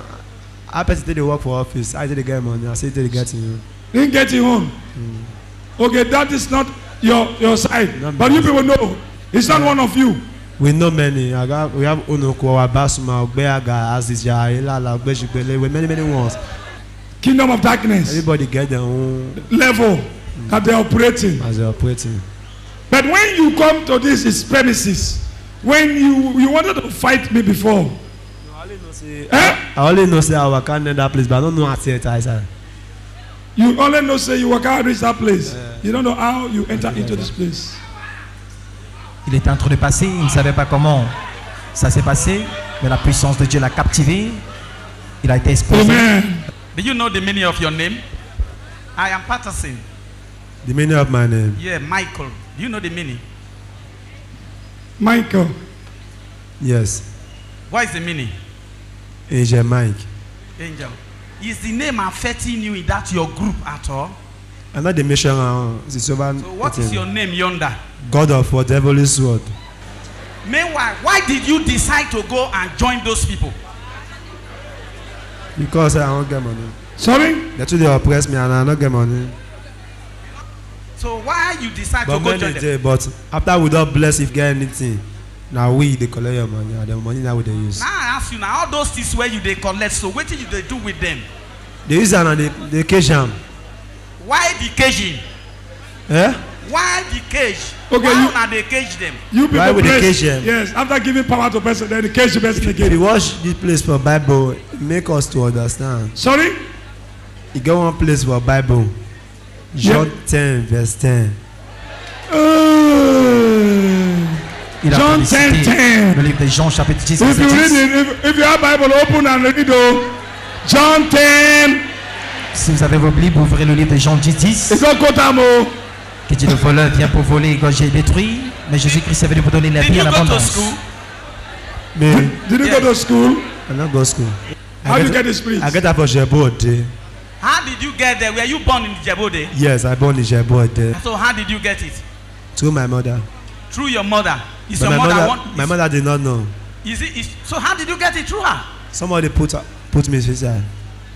I person they work for office. I did the get money. I say they get you. Didn't get you home. Okay, that is not your side. Not but you people know it's not one of you. We know many. We have Onoko, Abasuma, Obeaga, Azizia, Ilala, Bejibele, with many ones. Kingdom of darkness. Everybody get their own level that they are operating. As they are operating. But when you come to this premises, when you wanted to fight me before. I only know say I can't enter that place, but I don't know how to enter inside. You only know say you can't reach that place. You don't know how you enter into this place. Il était en train de passer, il ne savait pas comment ça s'est passé, mais la puissance de Dieu l'a captivé. Il a été exposé. Amen. Do you know the meaning of your name? I am Patterson. The meaning of my name? Yeah, Michael. Do you know the meaning? Michael. Yes. What is the meaning? Angel Mike. Angel. Is the name affecting you in that your group at all? I'm not the mission. So what is your name yonder? God of War, Devilish Sword. Meanwhile, why did you decide to go and join those people? Because I don't get money. Sorry? That's why they oppress me and I don't get money. So why you decide to go join them? But after we don't bless if get anything, now we they collect your money and the money now we they use. Now I ask you now, all those things where you they collect, so what did they do with them? They use it and they cage them. Why the caging? Eh? Why the cage? Okay, Why not they cage them? You people Why would they place, cage them? yes, after giving power to person, then they cage the person If again. you watch this place for Bible, it make us to understand. Sorry? You get one place for Bible. John 10 verse 10. Il a John cité 10:10. le livre de Jean chapitre 10 If verset you read 10. it, if you have Bible, open and read it. John 10. Si vous avez vos Bibles, ouvrez le livre de Jean 10. It's not Kotamo. Qui dit le voleur vient pour voler, égorger et détruire, mais Jésus-Christ est venu pour donner la vie en abondance. Me? Did you go to school? I not go school. How do you get the spirit? I get that for Jebode. How did you get there? Were you born in Djibouti? Yes, I born in Jebode. So how did you get it? Through my mother. Through your mother. Is But your my mother did not know. So how did you get it through her? Somebody put me inside.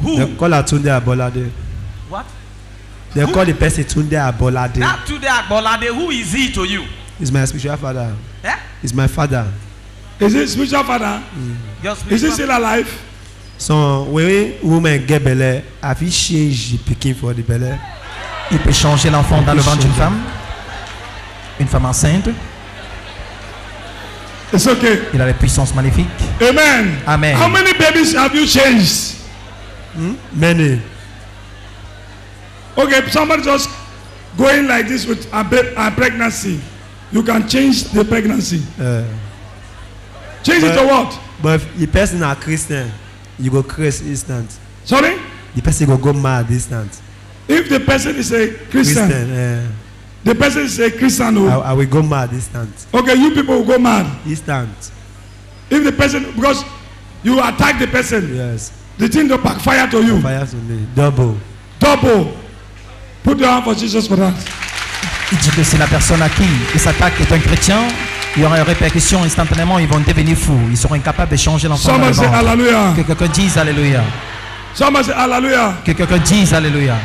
Who? They call her Tunde Abolade. What? They call the person Tunde Abolade. That today Agbolade, who is he to you? He's my spiritual father. Eh? He's my father. Is it spiritual father? Your Is spiritual he still alive? So when women get belle, have you changed the picking for the belle? Il peut changer l'enfant dans le ventre d'une femme, une femme enceinte. It's okay. Il a les puissances maléfiques. Amen. Amen. How many babies have you changed? Many. Okay, somebody just going like this with a pregnancy. You can change the pregnancy. Change it to what? But if the person are Christian, you go crazy instant. Sorry? The person go mad instant. If the person is a Christian, the person is a Christian. I will go mad instant. Okay, you people will go mad. Instant. If the person, because you attack the person, yes, the thing will backfire to you. Fire to me. Double. Double. Put your hand for Jesus for that. Il dit que si la personne à qui il s'attaque est un chrétien, il y aura une répercussion instantanément, ils vont devenir fous. Ils seront incapables de changer l'enfant dans le ventre. Hallelujah. Que quelqu'un dise Alléluia. Somebody say Hallelujah. Que quelqu'un dise Alléluia.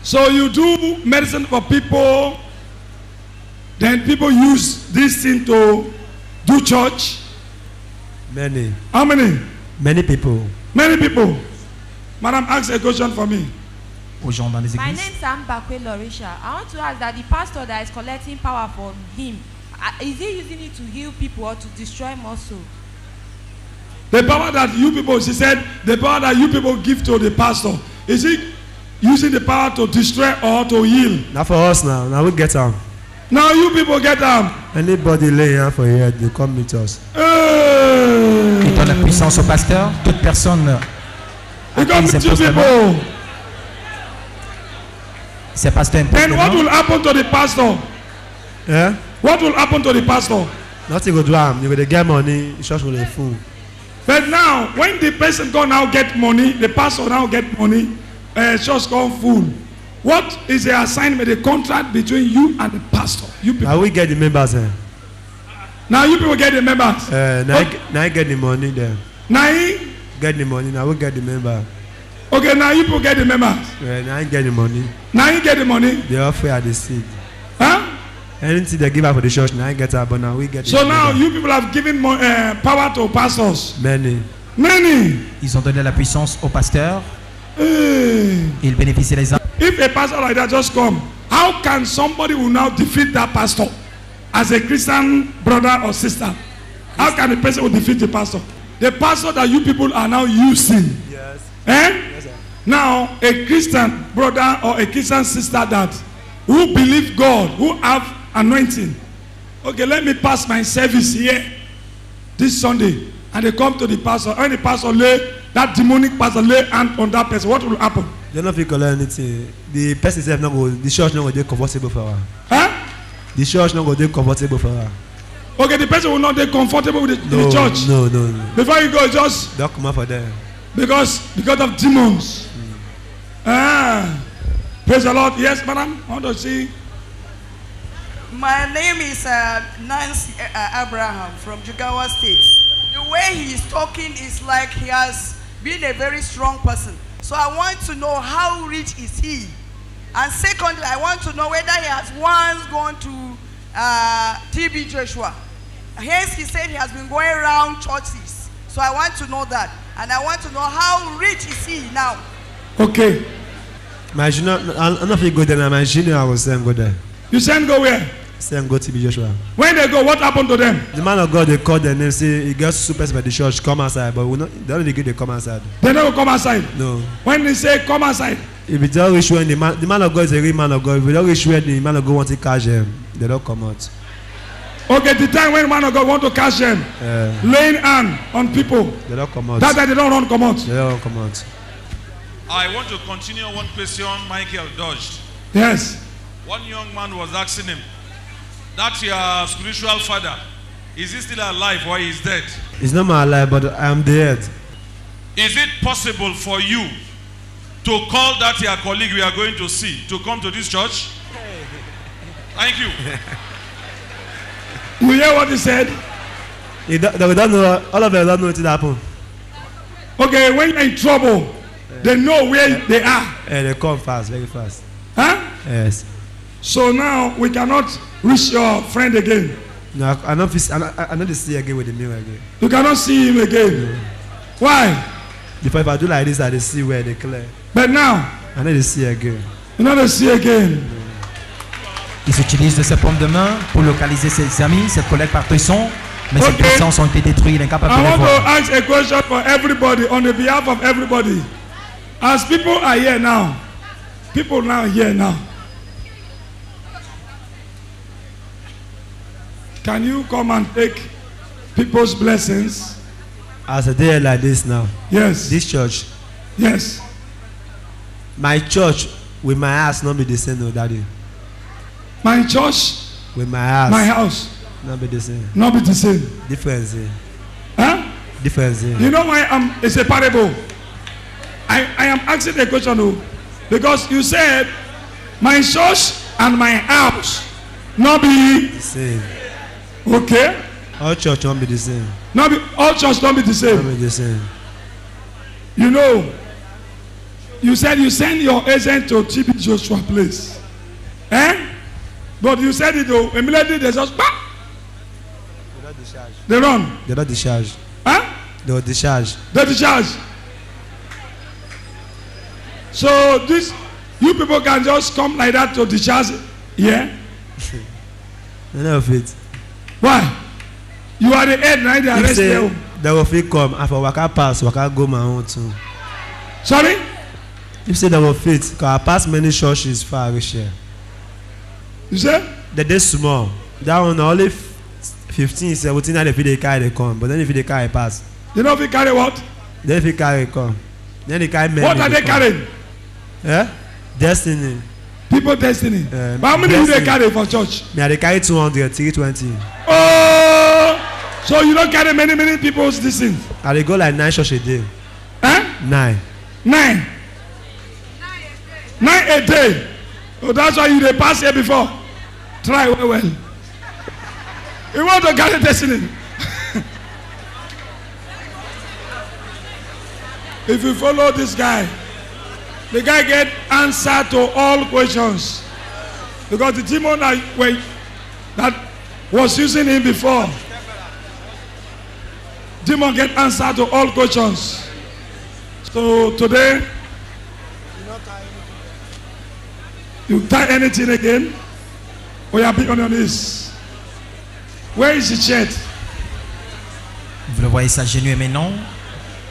So you do medicine for people, then people use this thing to do church. Many. How many? Many people. Many people. Madam, ask a question for me. Aux gens dans les My églises. name is Ambakwe Lorisha. I want to ask that the pastor that is collecting power from him, is he using it to heal people or to destroy more souls? The power that you people, she said, the power that you people give to the pastor, is he using the power to destroy or to heal? Not for us now. Now we get them. Now you people get them. Anybody lay here for here, they come meet us. Il donne la puissance au pasteur. Toute personne à qui il s'impose la main. C'est pasteur impose Then la what main. will happen to the pastor? Yeah? What will happen to the pastor? Nothing go do am. You go dey get money, church go dey full. But now, when the person go now get money, the pastor now get money, church come full. What is the assignment, the contract between you and the pastor? You people. Now we get the members. Now you people get the members. Now I get the money then. Now he Get the money. Now we get the member. Okay, now you people get the members. Now I get the money. Now you get the money. They offer at the seed. Huh? Anything they give out for the church, now I get it, but now we get it. So now you people have given power to pastors. Many. Many. Ils ont donné la puissance au pasteur. Ils bénéficient les uns. If a pastor like that just come, how can somebody who now defeat that pastor as a Christian brother or sister? How can a person who defeat the pastor? The pastor that you people are now using. Yes. Yes, sir. Now a Christian brother or a Christian sister that who believe God, who have anointing. Okay, let me pass my service here this Sunday, and they come to the pastor. And the pastor lay that demonic pastor lay hand on that person. What will happen? They don't feel collect anything. The person self not go. The church not go dey comfortable for her. Huh? The church not go dey comfortable for her. Okay, the person will not be comfortable with the church. No. Before you go, just don't come out for them. Because of demons. Praise the Lord. Yes, madam. I want to see. My name is Nancy Abraham from Jigawa State. The way he is talking is like he has been a very strong person. So I want to know how rich is he? And secondly, I want to know whether he has once gone to TB Joshua. Hence, he said he has been going around churches. So I want to know that. And I want to know how rich is he now? Okay. My junior, I'm not go there. My junior, I was saying go there. You send go where? Send go to TB Joshua. When they go, what happened to them? The man of God, they called them and say he gets super by the church, come outside, but we not. They don't get they come outside. They don't come outside. No. When they say come outside. If you don't reach when the man of God is a real man of God, if you don't reach when the man of God wants to catch them, they don't come out. Okay, the time when man of God want to catch them, laying hand on people, they don't come out. That they don't run come out. They don't come out. I want to continue one question Michael dodged. Yes. One young man was asking him, that your spiritual father, is he still alive or he is dead? He's not my alive, but I am dead. Is it possible for you to call that your colleague we are going to see to come to this church? Thank you. You hear what he said? They don't know, all of them don't know what happened. Okay, when you're in trouble, they know where they are. Yeah, they come fast, very fast. Huh? Yes. So now we cannot reach your friend again. No, I not see again with the mirror again. You cannot see him again. No. Why? Because if I do like this, I see where they clear. But now, I need to see again. You need to see again. Ils utilisent de ses paumes de main pour localiser ses amis, ses collègues partout sont, mais ses puissances ont été détruites, il est incapable de les voir. I want to ask a question for everybody on the behalf of everybody. As people are here now, people now here now. Can you come and take people's blessings? As a day like this now. Yes. This church. Yes. My church with my house not be the same, no, Daddy. My church with my house. My house. Not be the same. Not be the same. Difference. Huh? Difference. You know why it's a parable? I am asking a question because you said my church and my house not be the same. Okay. All church don't be the same. All church don't be the same. Don't be the same. You know, you said you send your agent to TB Joshua place. Eh? But you said it though, immediately they just back. They don't discharge. They run. They don't discharge. Huh? They don't discharge. They discharge. So this, you people can just come like that to discharge, yeah? None of it. Why? You are the head, right? They arrest you. They will fit come. After waka pass, waka go my own too. Sorry? You say they will fit. Because I pass many churches far reach here. You say? They small. That one only 15, 17, and if they carry they come. But then if they carry pass. They know if they carry what? Then if they carry come. Then they carry men. What are they carrying? Yeah? Destiny. People destiny. But how many do they carry for church? Yeah, they carry 200, 320. Oh! So you don't carry many people's this thing? And they go like 9 church a day. Huh? 9. 9 a day. Oh, that's why you they pass here before. Try well. You want to carry destiny. If you follow this guy, the guy get answer to all questions. Because the demon that was using him before, demon get answer to all questions. So today, you tie anything again, or you are big on your knees. Where is the church? Vous le voyez s'agenouiller maintenant,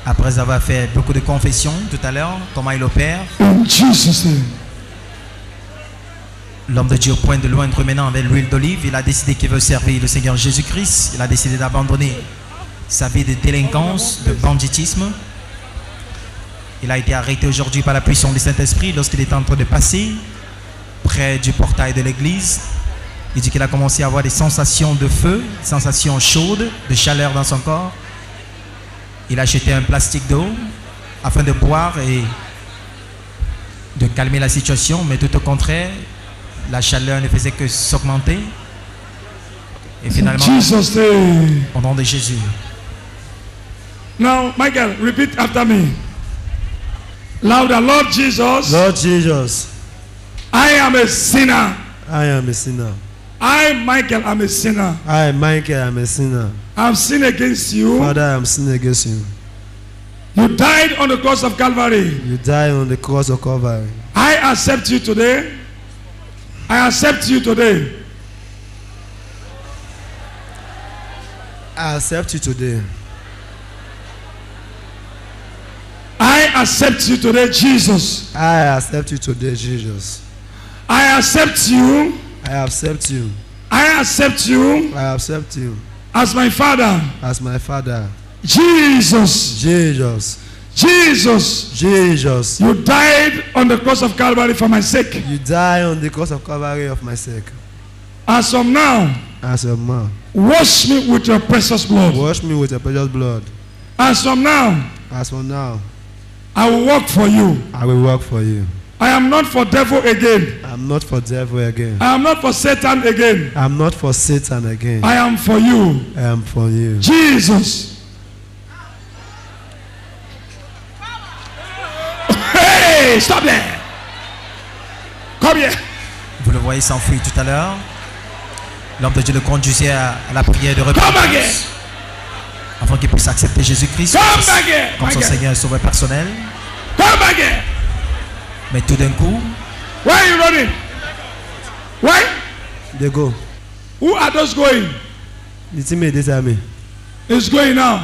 après avoir fait beaucoup de confessions tout à l'heure, comment il opère. In Jesus' name. L'homme de Dieu pointe de loin maintenant avec l'huile d'olive. Il a décidé qu'il veut servir le Seigneur Jésus-Christ. Il a décidé d'abandonner sa vie de délinquance, de banditisme. Il a été arrêté aujourd'hui par la puissance du Saint-Esprit lorsqu'il était en train de passer près du portail de l'église. Il dit qu'il a commencé à avoir des sensations de feu, des sensations chaudes, de chaleur dans son corps. Il a acheté un plastique d'eau afin de boire et de calmer la situation, mais tout au contraire, la chaleur ne faisait que s'augmenter. Et finalement, au nom de Jésus. Now, Michael, repeat after me. Louder, Lord Jesus. Lord Jesus. I am a sinner. I am a sinner. I, Michael, am a sinner. I, Michael, am a sinner. I have sinned against you. Father, I am sinning against you. You died on the cross of Calvary. You died on the cross of Calvary. I accept you today. I accept you today. I accept you today. I accept you today, Jesus. I accept you today, Jesus. I accept you. I accept you. I accept you. I accept you. As my Father. As my Father. Jesus. Jesus. Jesus. Jesus. You died on the cross of Calvary for my sake. You died on the cross of Calvary of my sake. As from now. As from now. Wash me with your precious blood. Wash me with your precious blood. As from now. As from now. I will work for you. I will work for you. I am not for devil again. I am not for devil again. I am not for Satan again. I am not for Satan again. I am for you. I am for you. Jesus. Hey, stop there. Come here. Vous le voyez s'enfuir tout à l'heure. L'homme de Dieu le conduisait à la prière de repentance afin qu'il puisse accepter Jésus-Christ comme son Seigneur et Sauveur personnel. Mais tout d'un coup, where are you running? Why? They go. Who are those going? The teammate this army. It's going now.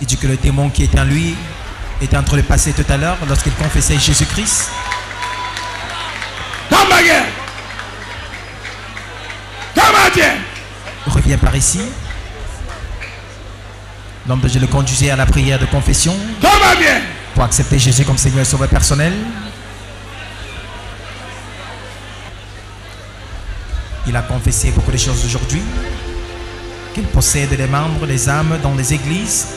Il dit que le démon qui était en lui était en train de passer tout à l'heure lorsqu'il confessait Jésus-Christ. Come again. Come out here. Reviens par ici. L'homme de Dieu le conduisait à la prière de confession pour accepter Jésus comme Seigneur et Sauveur personnel. Il a confessé beaucoup de choses aujourd'hui, qu'il possède des membres, des âmes dans les églises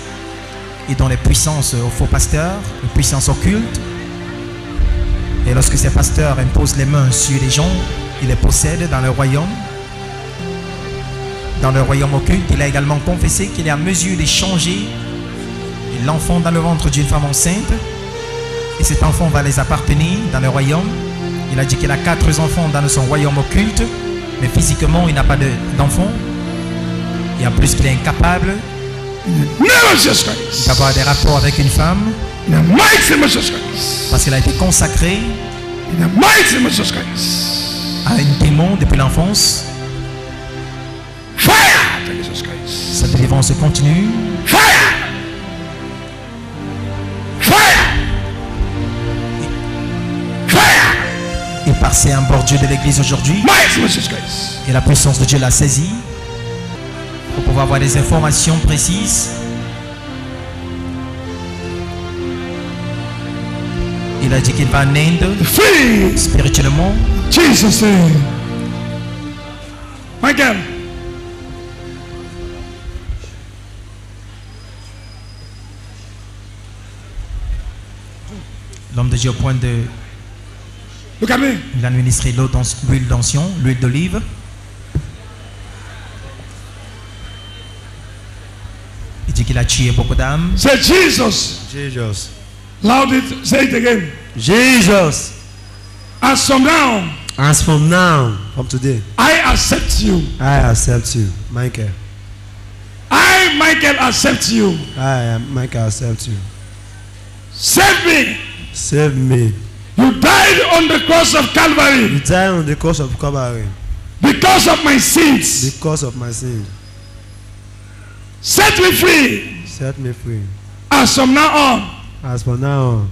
et dans les puissances aux faux pasteurs, les puissances occultes. Et lorsque ces pasteurs imposent les mains sur les gens, il les possède dans le royaume. Dans le royaume occulte, il a également confessé qu'il est en mesure d'échanger l'enfant dans le ventre d'une femme enceinte. Et cet enfant va les appartenir dans le royaume. Il a dit qu'il a 4 enfants dans son royaume occulte, mais physiquement, il n'a pas d'enfant. Et en plus, qu'il est incapable d'avoir des rapports avec une femme. Parce qu'il a été consacré à un démon depuis l'enfance. Sa délivrance continue. Il passait un bordure de l'église aujourd'hui. Et la puissance de Dieu l'a saisi pour pouvoir avoir des informations précises. Il a dit qu'il va en Inde spirituellement. Jesus. Michael. L'homme de Dieu au point de... Look at me. Il a administré l'huile d'onction, l'huile d'olive. Il dit qu'il a tué beaucoup d'âmes. Say Jesus. Jesus. Loud it. Say it again. Jesus. As from now. As from now. From today. I accept you. I accept you, Michael. I, Michael, accept you. I, Michael, accept you. Save me. Save me. You died on the cross of Calvary. You died on the cross of Calvary. Because of my sins. Because of my sins. Set me free. Set me free. As from now on. As from now on.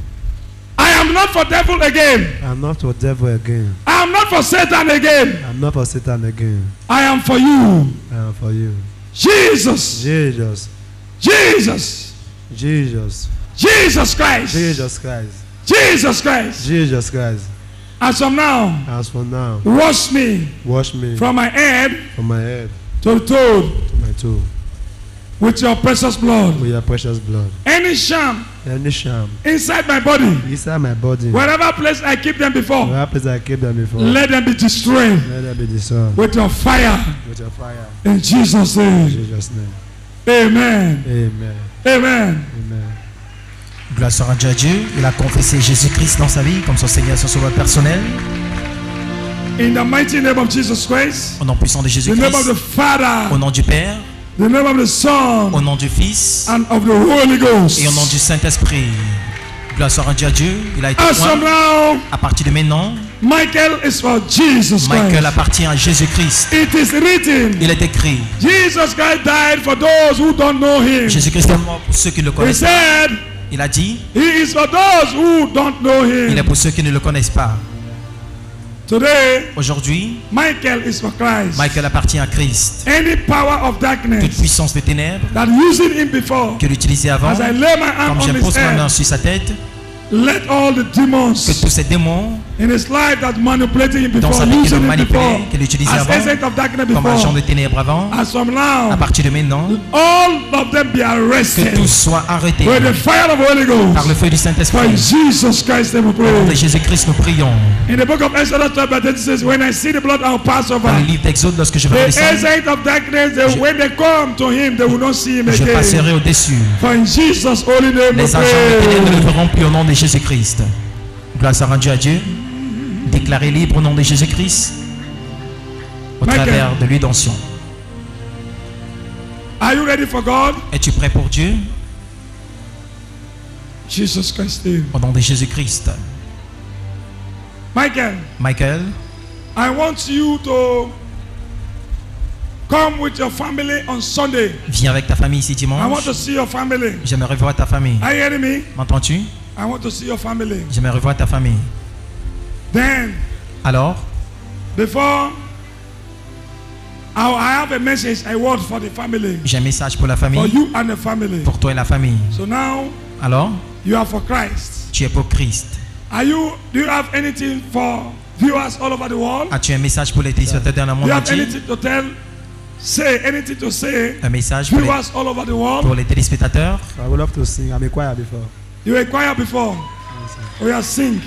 I am not for devil again. I am not for devil again. I am not for Satan again. I am not for Satan again. I am for you. I am for you. Jesus. Jesus. Jesus. Jesus. Jesus Christ. Jesus Christ. Jesus Christ. Jesus Christ. As from now. As from now. Wash me. Wash me. From my head. From my head. To the toe. To my toe. With your precious blood. With your precious blood. Any sham. Any sham. Inside my body. Inside my body. Wherever place I keep them before. Wherever place I keep them before. Let them be destroyed. Let them be destroyed. With your fire. With your fire. In Jesus' name. In Jesus' name. Amen. Amen. Amen. Amen. Gloire soit rendue à Dieu. Il a confessé Jésus-Christ dans sa vie comme son Seigneur et son Sauveur personnel. In the mighty name of Jesus Christ. Au nom puissant de Jésus-Christ. The name of the Father. Au nom du Père. The name of the Son. Au nom du Fils. And of the Holy Ghost. Et au nom du Saint-Esprit. Gloire soit rendue à Dieu. Il a été As from now, à partir de maintenant, Michael is for Jesus Michael Christ. appartient à Jésus-Christ. It is written. Il est écrit. Jesus Christ died for those who don't know him. Jésus-Christ est mort pour ceux qui le He connaissent. said, Il a dit. he is for those who don't know him. Il est pour ceux qui ne le connaissent pas. Today, aujourd'hui, Michael is for Christ. Michael appartient à Christ. Any power of darkness Toute puissance de ténèbres that using him before, que l'utilisait avant, as I lay my hand comme on j'impose his ma main head, sur sa tête, let all the demons que tous ces démons in his life that manipulated him dans before, sa vie qui using le him before, manipulait, qu'il utilisait as avant, agent of darkness comme agent before, de ténèbres avant, as from now, à partir de maintenant, all of them be arrested que tous soient arrêtés with the fire of the Holy Ghost. par le feu du For in Saint-Esprit. Jesus Christ we Au nom pray. de Jésus-Christ, nous prions. In the book of Exodus chapter 30 says, when I see the blood, I'll pass over. Dans le livre d'Exode, lorsque je verrai le The sang, agent of darkness, when they come to him, they will not see him je again. passerai au-dessus. For in Jesus' holy name we Les agents de ténèbres ne pray. le verront plus au nom de Jésus-Christ. Gloire soit rendue à Dieu. Déclaré libre au nom de Jésus-Christ au Michael. travers de lui d'onction. Are you ready for God? Es-tu prêt pour Dieu? Jesus Christ name. Au nom de Jésus-Christ. Michael, Michael, I want you to come with your family on Sunday. viens avec ta famille ici I want dimanche. to see your family. J'aimerais voir ta famille. Are you hearing me? M'entends-tu? I want to see your family. J'aimerais voir ta famille. Then, Alors, before I have a message, a word for the family. j'ai un message pour la For famille, you and the family. pour toi et la famille. So now, Alors, you are for Christ. tu es pour Christ. Do you have anything for viewers all over the world? As-tu un message pour les téléspectateurs dans le Do monde you have entier? anything to tell? Say anything to say. Un message pour Viewers all over the world. les téléspectateurs. I would love to sing. I'm a choir before. You were choir before. We are sing.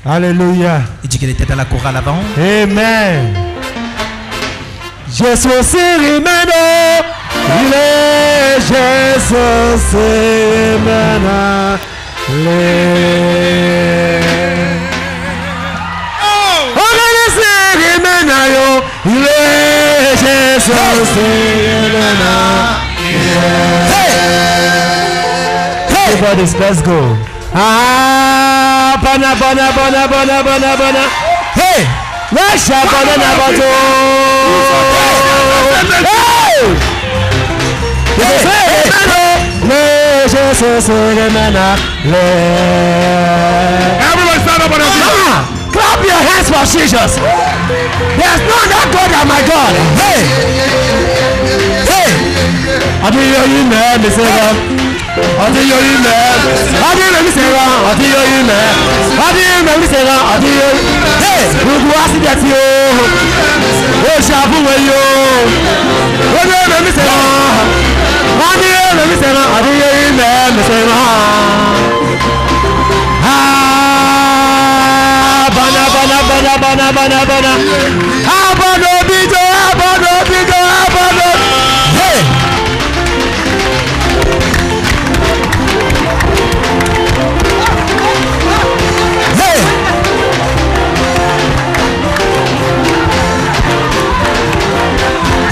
Alléluia. Il dit qu'il était dans la chorale avant. Amen. Jésus Sirimeno. Il est Jésus Sirimena. Il est Jésus Sirimena. Everybody, let's go. Ah, bona. Hey, let's shout banana bottle. Hey, Everyone stand up on your feet. Clap your hands for Jesus. There's no other God than my God. Hey, I do you man, Mr. Ọdún yóò yí mẹ́, ọdún yóò mi sẹ́ra, ọdún yóò yí mẹ́, ọdún yóò mi sẹ́ra, ọdún yóò yí mẹ́. Gbogbo accident o, o ṣàfùwẹ̀ yìí o, ọdún yóò mi sẹ́ra, ọdún yóò mi sẹ́ra, ọdún yóò yí mẹ́ mi sẹ́ra. Bana. Abono bijo.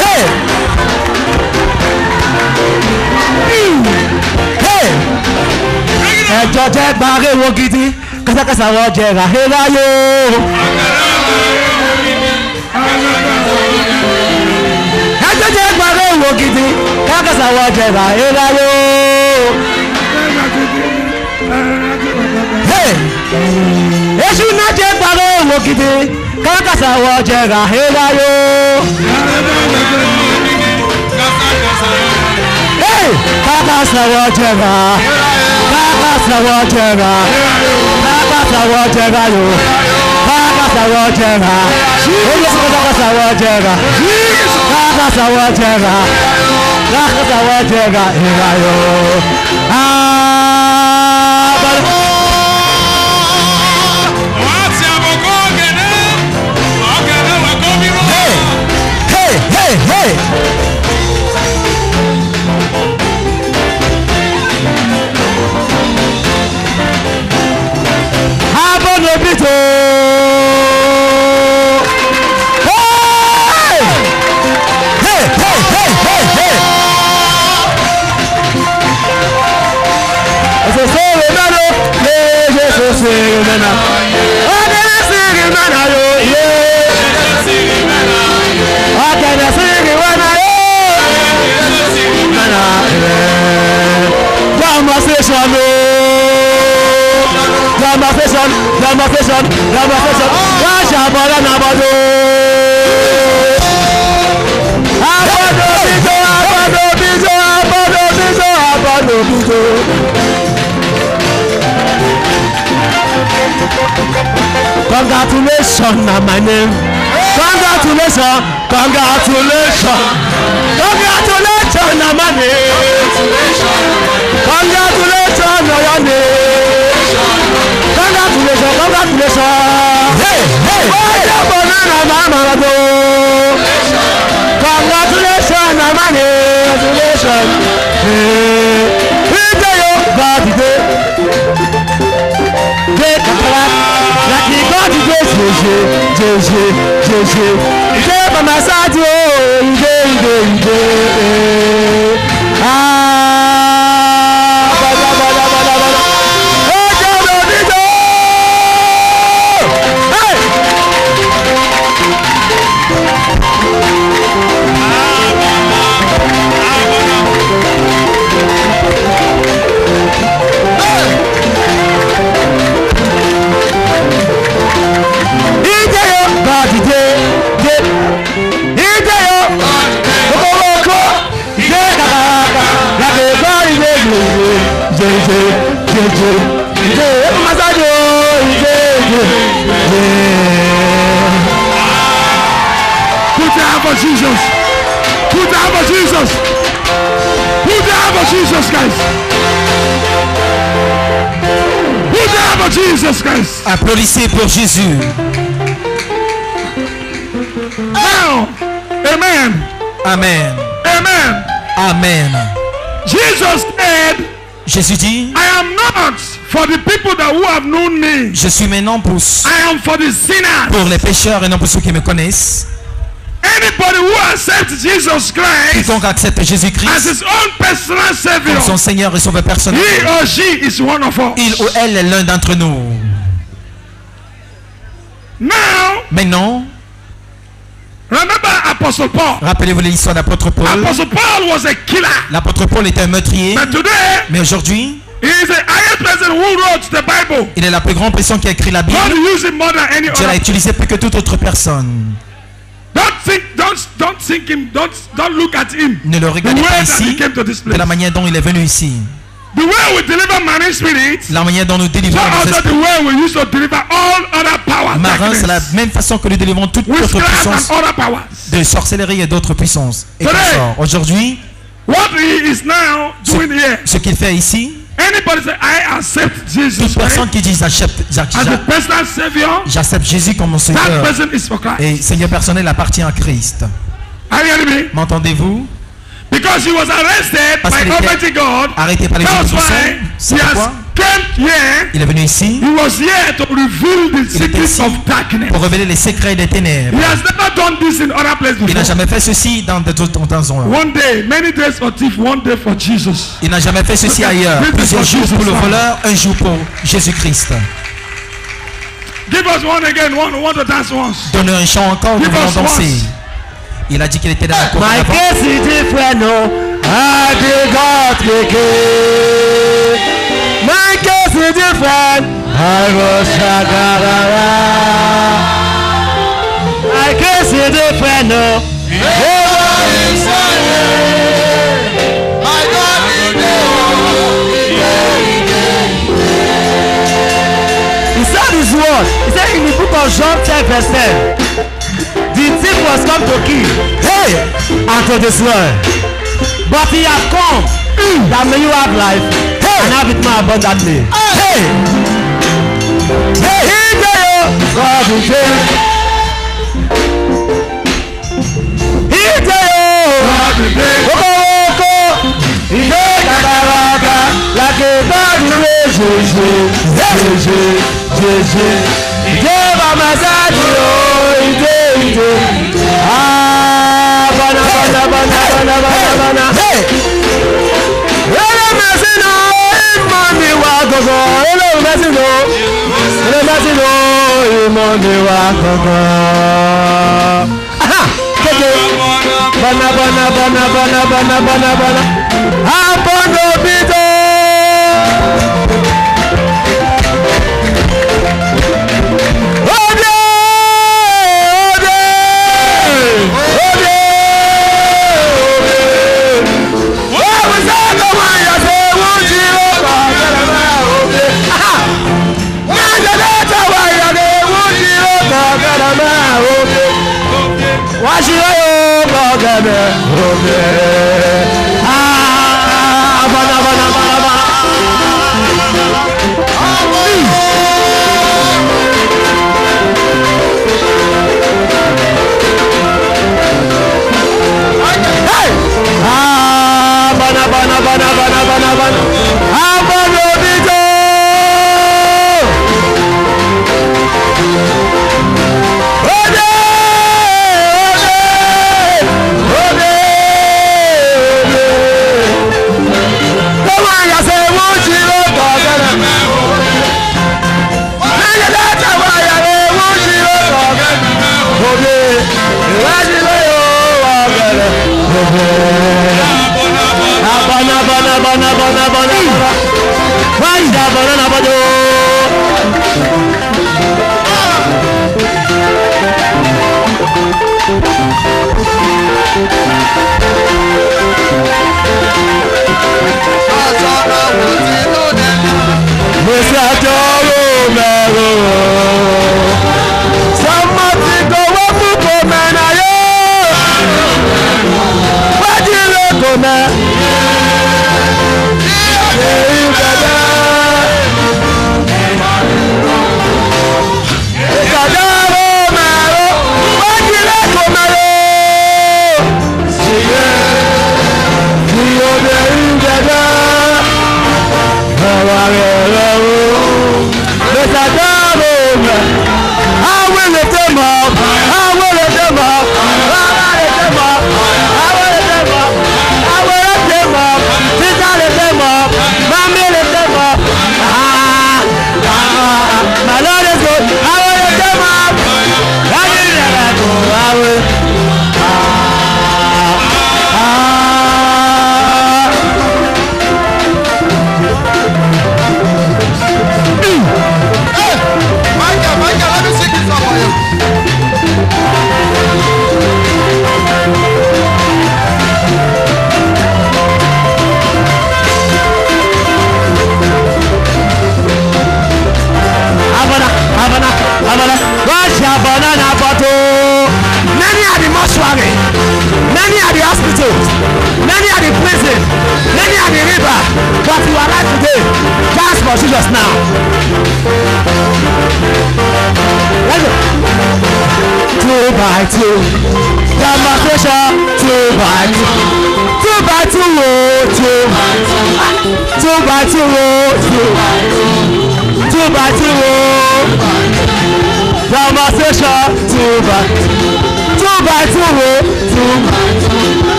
Hey. Ẹjọ́ jẹ́ gbàré wo gidi kásákásá wọ́n jẹ́ ràhélá yóò. Ẹjọ́ jẹ́ gbàré wo gidi kásákásá wọ́n jẹ́ ràhélá yóò. Èṣù náà jẹ́ gbàré wo gidi kásákásá wọ́n jẹ́ ràhélá yóò. Kásákásá wọ́n jẹ́ rà. Kásákásá wọ́n jẹ́ rà yóò. Kásákásá wọ́n jẹ́ rà. Olùsọ̀rọ̀ kásákásá wọ́n jẹ́ rà. Kásákásá wọ́n jẹ́ rà. Kásákásá wọ́n jẹ́ rà ìrà yóò. Hey. Abonobito. Hey. Congratulations, my name. Congratulations, congratulations, congratulations, my name. Congratulations, your name. Congratulations, congratulations. Hey, hey, congratulations, my name. Congratulations. Jesus. Put the hand of Jesus. Put the hand of Jesus, guys. Put the hand of Jesus, guys. Applaudissez pour Jésus. Now, amen. Amen. Amen. Amen. Jesus said, Jésus dit, I am not for the people that who have known me. Je suis maintenant pour les pécheurs et non pour ceux qui me connaissent. Anybody who accepts Jesus Christ quiconque accepte Jésus-Christ as his own personal savior, comme son Seigneur et sauveur personnel, he or she is one of us. Il ou elle est l'un d'entre nous. Now, maintenant, remember Apostle Paul. Rappelez-vous l'histoire d'apôtre Paul. Apostle Paul was a killer. L'apôtre Paul était un meurtrier. But today, mais aujourd'hui, he is the highest person who wrote the Bible. Il est la plus grande personne qui a écrit la Bible. God used him more than any Dieu l'a utilisé plus que toute autre personne. Don't look at him. Ne le regardez pas ici de la manière dont il est venu ici. The way we deliver marine spirits, la manière dont nous délivrons marins, c'est la même façon que nous délivrons toute autre puissance de sorcellerie et d'autres puissances. Et aujourd'hui, ce qu'il fait ici, toute personne qui dit j'accepte Jésus comme mon Seigneur et Seigneur personnel appartient à Christ. M'entendez-vous? Because he was arrested by Almighty God. Arrêté par les c'est pourquoi il est venu ici. He was here to reveal the secrets of darkness. Pour révéler les secrets des ténèbres. He has never done this in other places before. Il n'a jamais fait ceci dans d'autres endroits. One day, many days for thief, one day for Jesus. Il n'a jamais fait ceci ailleurs. Plusieurs jours pour le voleur, un jour pour Jésus-Christ. Give us one again. Want to dance once. Donne un chant encore. Nous voulons danser. Il a dit qu'il était dans la cour. My case is different, no. I did God take it. My case is different. I was Shagarara. My case is different, no. He said his word. He said in the book of John 10 verse 10. The thief was come to kill, and to destroy. But he has come that may you have life and have it more abundantly.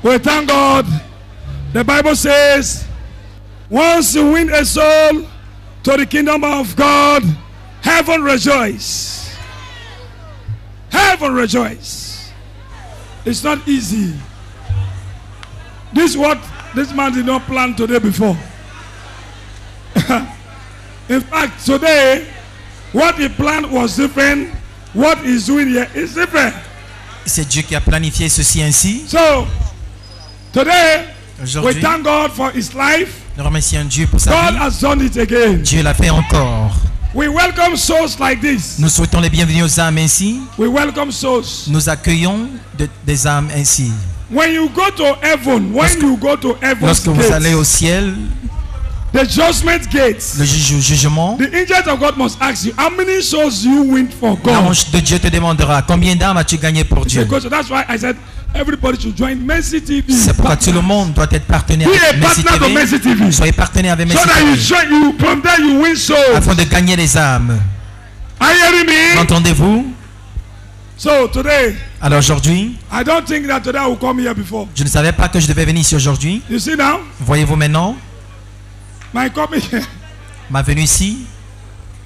We thank God. The Bible says, once you win a soul to the kingdom of God, heaven rejoice. Heaven rejoice. It's not easy. This is what this man did not plan today before. In fact, today, what he planned was different. What he's doing here is different. C'est Dieu qui a planifié ceci ainsi. So, today, we thank God for his life. Nous remercions Dieu pour sa God vie. has done it again. Dieu l'a fait encore. We welcome souls like this. Nous souhaitons les bienvenus aux âmes ainsi. We welcome souls. Nous accueillons des âmes ainsi. When you go to heaven, lorsque vous allez au ciel, the judgment gates, le jugement, the angels of God must ask you, how many souls you win for God? L'ange de Dieu te demandera combien d'âmes as-tu gagné pour Dieu. So that's why I said everybody should join Mercy TV. C'est pourquoi tout le monde doit être partenaire avec Mercy TV. Soyez partenaire avec Mercy TV. From there you win souls. Afin de gagner les âmes. Are you hearing me? Entendez-vous? So today, alors aujourd'hui, I don't think that today I will come here before. Je ne savais pas que je devais venir ici aujourd'hui. You see now? Voyez-vous maintenant? My coming here. Ma venue ici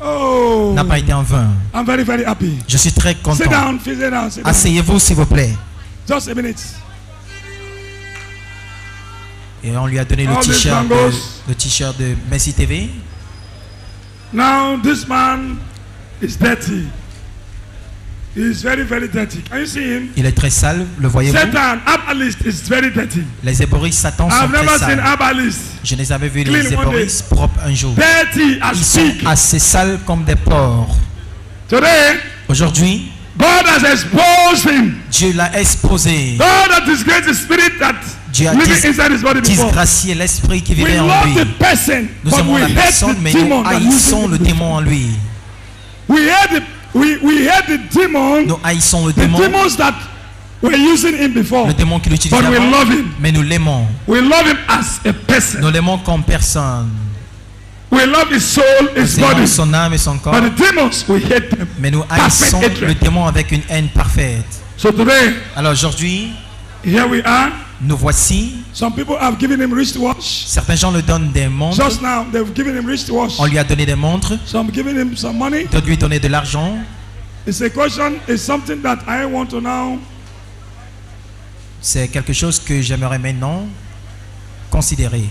n'a pas été en vain. I'm very, very happy. Je suis très content. Sit down, sit down. Asseyez-vous s'il vous plaît. Just a minute. Et on lui a donné le t-shirt de Mercy TV. Now this man is dirty. He is very, very dirty. Can you see him? Il est très sale, le voyez-vous? Satan, Abalist is very dirty. Les héboristes Satan sont très sales. Je n'ai jamais vu les héboristes propres un jour. Ils sont assez sales comme des porcs. Aujourd'hui, God has exposed him. Dieu l'a exposé. God has disgraced the spirit that Dieu a disgracié l'esprit qui vivait en lui. Nous aimons la personne, mais nous haïssons le démon en lui. We hate the demon. Nous haïssons le démon. The demons that were using him before. Le démon qui l'utilisait avant. But we love him. Mais nous l'aimons. We love him as a person. Nous l'aimons comme personne. We love his soul, his body. Son âme et son corps. But the demons, we hate them. Mais nous haïssons le démon avec une haine parfaite. So today, alors aujourd'hui, here we are. Nous voici. Some people have given him wristwatch. Certains gens lui donnent des montres. Just now, they've given him wristwatch. On lui a donné des montres. Some giving him some money. D'autres lui donner de l'argent. It's a question. It's something that I want to now. C'est quelque chose que j'aimerais maintenant considérer.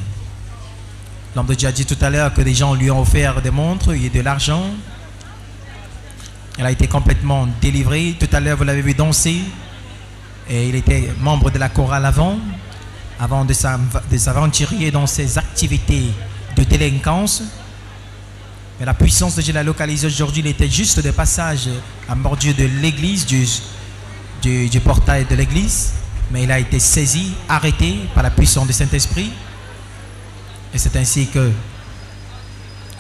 L'homme de Dieu a dit tout à l'heure que des gens lui ont offert des montres et de l'argent. Elle a été complètement délivrée. Tout à l'heure, vous l'avez vu danser. Et il était membre de la chorale avant de s'aventurer dans ses activités de délinquance. Mais la puissance de Dieu l'a localisé aujourd'hui. Il était juste de passage à bordure de l'église, du portail de l'église. Mais il a été saisi, arrêté par la puissance du Saint-Esprit. Et c'est ainsi que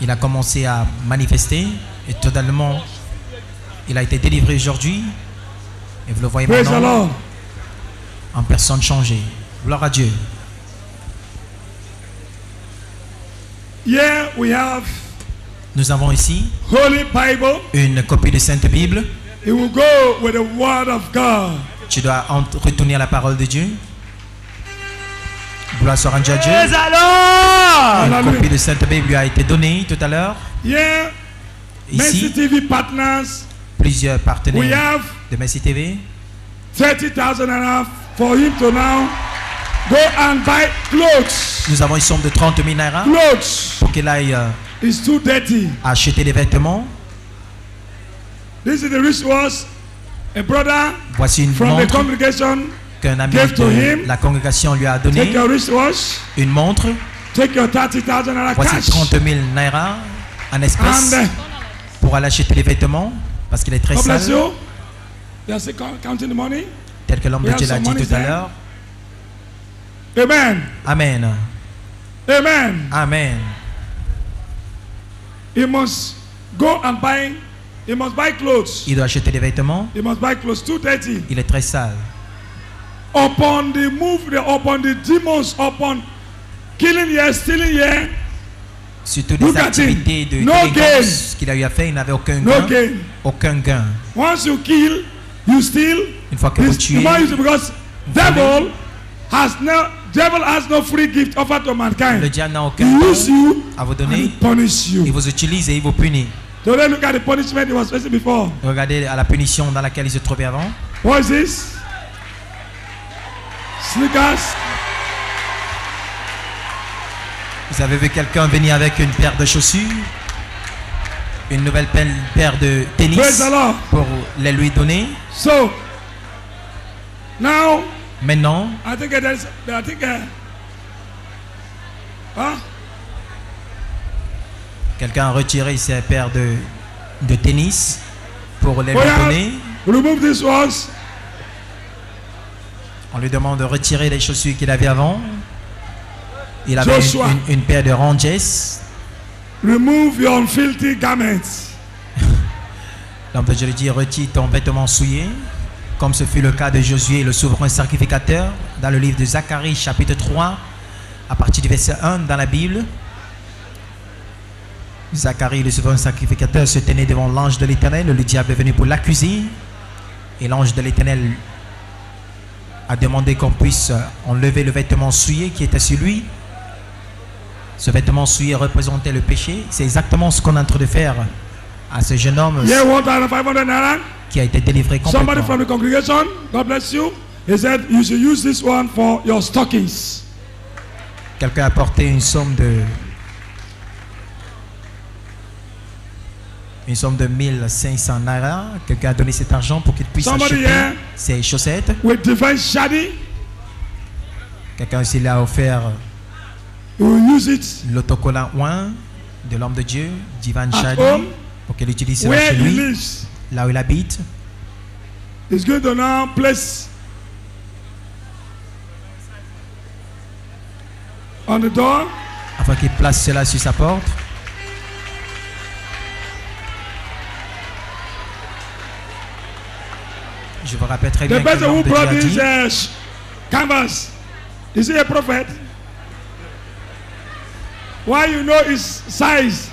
il a commencé à manifester. Et totalement, il a été délivré aujourd'hui. Et vous le voyez maintenant. En personne changée. Gloire à Dieu. Here we have nous avons ici Holy Bible. Une copie de Sainte Bible. It will go with the word of God. Tu dois retourner à la parole de Dieu. Gloire soit rendue à Dieu. Une copie de Sainte Bible lui a été donnée tout à l'heure. Yeah. Ici, TV partners. Plusieurs partenaires we have de Mercy TV. 30,000 naira for him to now go and buy clothes. Nous avons une somme de 30 000 naira pour qu'il aille It's too dirty. acheter des vêtements. This is the wristwatch a brother Voici une from montre the congregation qu'un ami gave to him. de la congrégation lui a donné. Take your wristwatch. Une montre. Take your 30,000 naira Voici cash. 30 000 naira en espèces pour aller acheter les vêtements parce qu'il est très sale. They are counting the money. Tel que l'homme de Dieu l'a dit tout à l'heure. Amen. Amen. Amen. Amen. He must go and buy. He must buy clothes. Il doit acheter des vêtements. He must buy clothes. 2:30. Il est très sale. Upon the move, upon the demons, upon killing here, stealing here. Surtout des activités de délinquance qu'il a eu à faire, il n'avait aucun gain. Aucun gain. Once you kill, you steal. Une fois que vous tuez, because devil has no free gift offered to mankind. Le diable n'a aucun don à vous donner. Il vous utilise et il vous punit. Today, look at the punishment he was facing before. Regardez à la punition dans laquelle il se trouvait avant. What is this? Sneakers. Vous avez vu quelqu'un venir avec une paire de chaussures, une nouvelle paire de tennis pour les lui donner. So, now, maintenant, I think Quelqu'un a retiré ses paires de tennis pour les lui donner. Remove these ones. On lui demande de retirer les chaussures qu'il avait avant. Il avait une paire de Rangers. Remove your filthy garments. L'homme de Dieu lui dit, retire ton vêtement souillé, comme ce fut le cas de Josué, le souverain sacrificateur, dans le livre de Zacharie, chapitre 3, à partir du verset 1 dans la Bible. Zacharie, le souverain sacrificateur, se tenait devant l'ange de l'Éternel. Le diable est venu pour l'accuser. Et l'ange de l'Éternel a demandé qu'on puisse enlever le vêtement souillé qui était sur lui. Ce vêtement souillé représentait le péché. C'est exactement ce qu'on est en train de faire à ce jeune homme qui a été délivré complètement. Somebody from the congregation, God bless you. He said you should use this one for your stockings. Quelqu'un a apporté une somme de 1500 naira. Quelqu'un a donné cet argent pour qu'il puisse acheter ses chaussettes. With divine shadi. Quelqu'un aussi l'a offert l'autocollant oin de l'homme de Dieu, Divan Shadi, pour qu'il utilise chez lui, là où il habite. He's going to now place on the door. Afin qu'il place cela sur sa porte. Je vous rappelle très bien que l'homme de Dieu a dit, canvas, is he a prophet? Why you know his size?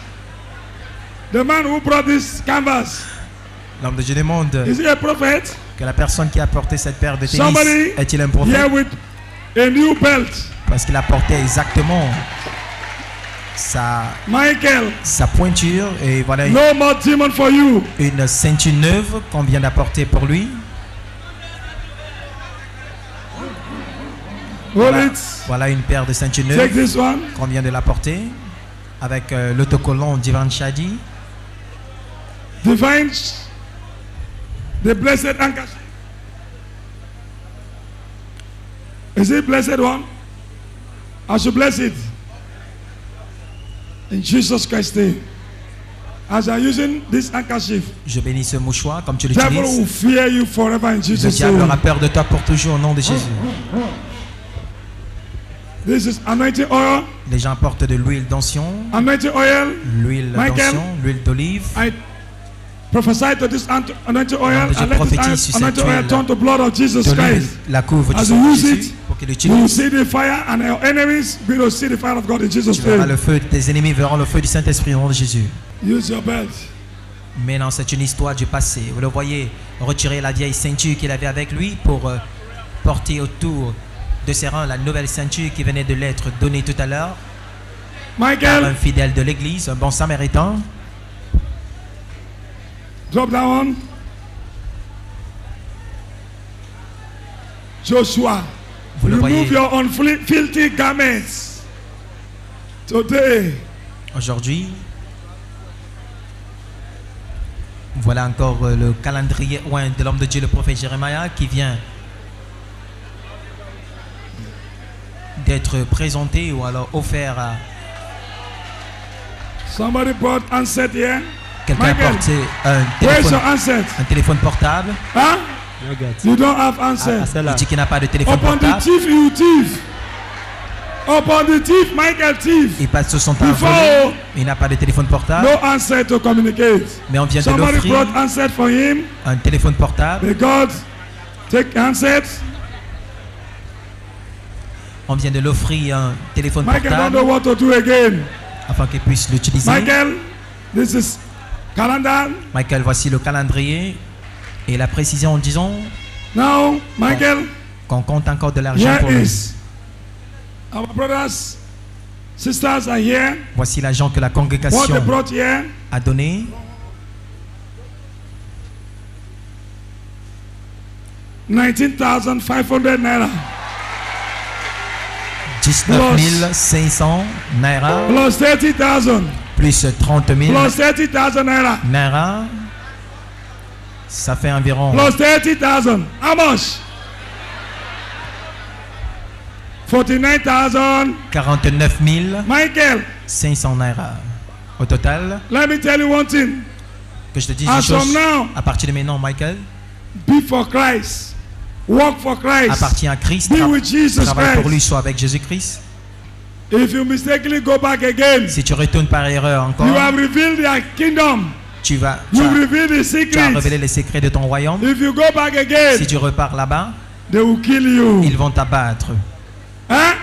The man who brought this canvas. L'homme de Dieu demande, is he a prophet? Que la personne qui a porté cette paire de tennis est-il un prophète? Here with a new belt. Parce qu'il a porté exactement sa pointure et voilà une ceinture neuve qu'on vient d'apporter pour lui. Voilà une paire de ceintures neuves qu'on vient de l'apporter avec l'autocollant Divan Shadi. Divine, the blessed handkerchief. Is it blessed one? I should bless it. In Jesus Christ's name. As I'm using this handkerchief, je bénis ce mouchoir comme tu devil will l'utilises. fear you forever in Jesus' Le diable name. aura peur de toi pour toujours au nom de Jésus. This is anointing oil. Les gens portent de l'huile d'onction, Anointing oil. l'huile Michael, d'onction, l'huile d'olive. I prophesy to this anointing oil Je and let prophétise this sur cette anointing oil huile turn to blood of Jesus de l'huile, Christ. la couvre du As sang you de use Jésus it, pour qu'il you will l'utilise. see the fire and your enemies will see the fire of God in Jesus' Tu verras name. le feu, tes ennemis verront le feu du Saint-Esprit au nom de Jésus. Use your belt. Maintenant, c'est une histoire du passé. Vous le voyez retirer la vieille ceinture qu'il avait avec lui pour porter autour de ses reins la nouvelle ceinture qui venait de l'être donnée tout à l'heure par un fidèle de l'église, un bon samaritain. Drop that one. Joshua, Vous le voyez. remove your unfilthy garments today. Aujourd'hui, voilà encore le calendrier oint de l'homme de Dieu, le prophète Jérémie, qui vient d'être présenté ou alors offert à Somebody brought handset here. quelqu'un. A Michael, porté where's your handset? un téléphone portable. Huh? You don't have handset. Il dit qu'il n'a pas de téléphone Upon the portable. thief, you thief. Upon the thief, Michael thief. Il passe sur son temps Before, volé. Il n'a pas de téléphone portable. no handset to communicate. Mais on vient de Somebody l'offrir brought handset for him. un téléphone portable. May God take handset. On vient de l'offrir un téléphone Michael don't portable know what to do again. afin qu'il puisse l'utiliser. Michael, this is calendar. Michael, voici le calendrier et la précision en disant Now, Michael, qu'on compte encore de l'argent here pour lui. is our brothers, sisters are here. Voici l'argent que la What they congrégation brought here. a donné. $19,500 naira. 19 500 naira Plus 30,000. plus 30 000 Plus 30,000 naira. naira. Ça fait environ Plus 30,000. How much? 49,000. 49 Michael, 500 naira. Au total, let me tell you one thing. Que je te dise une As from chose. now, À partir de maintenant, Michael, be for Christ. Walk for Christ. appartient à Christ. Be with Jesus Travaille pour lui, Christ. soit avec Jésus-Christ. If you mistakenly go back again, Si tu retournes par erreur encore, you have revealed their kingdom. tu You reveal the as secrets. révélé les secrets de ton royaume. If you go back again, Si tu repars là-bas, they will kill you. ils vont t'abattre. Hein?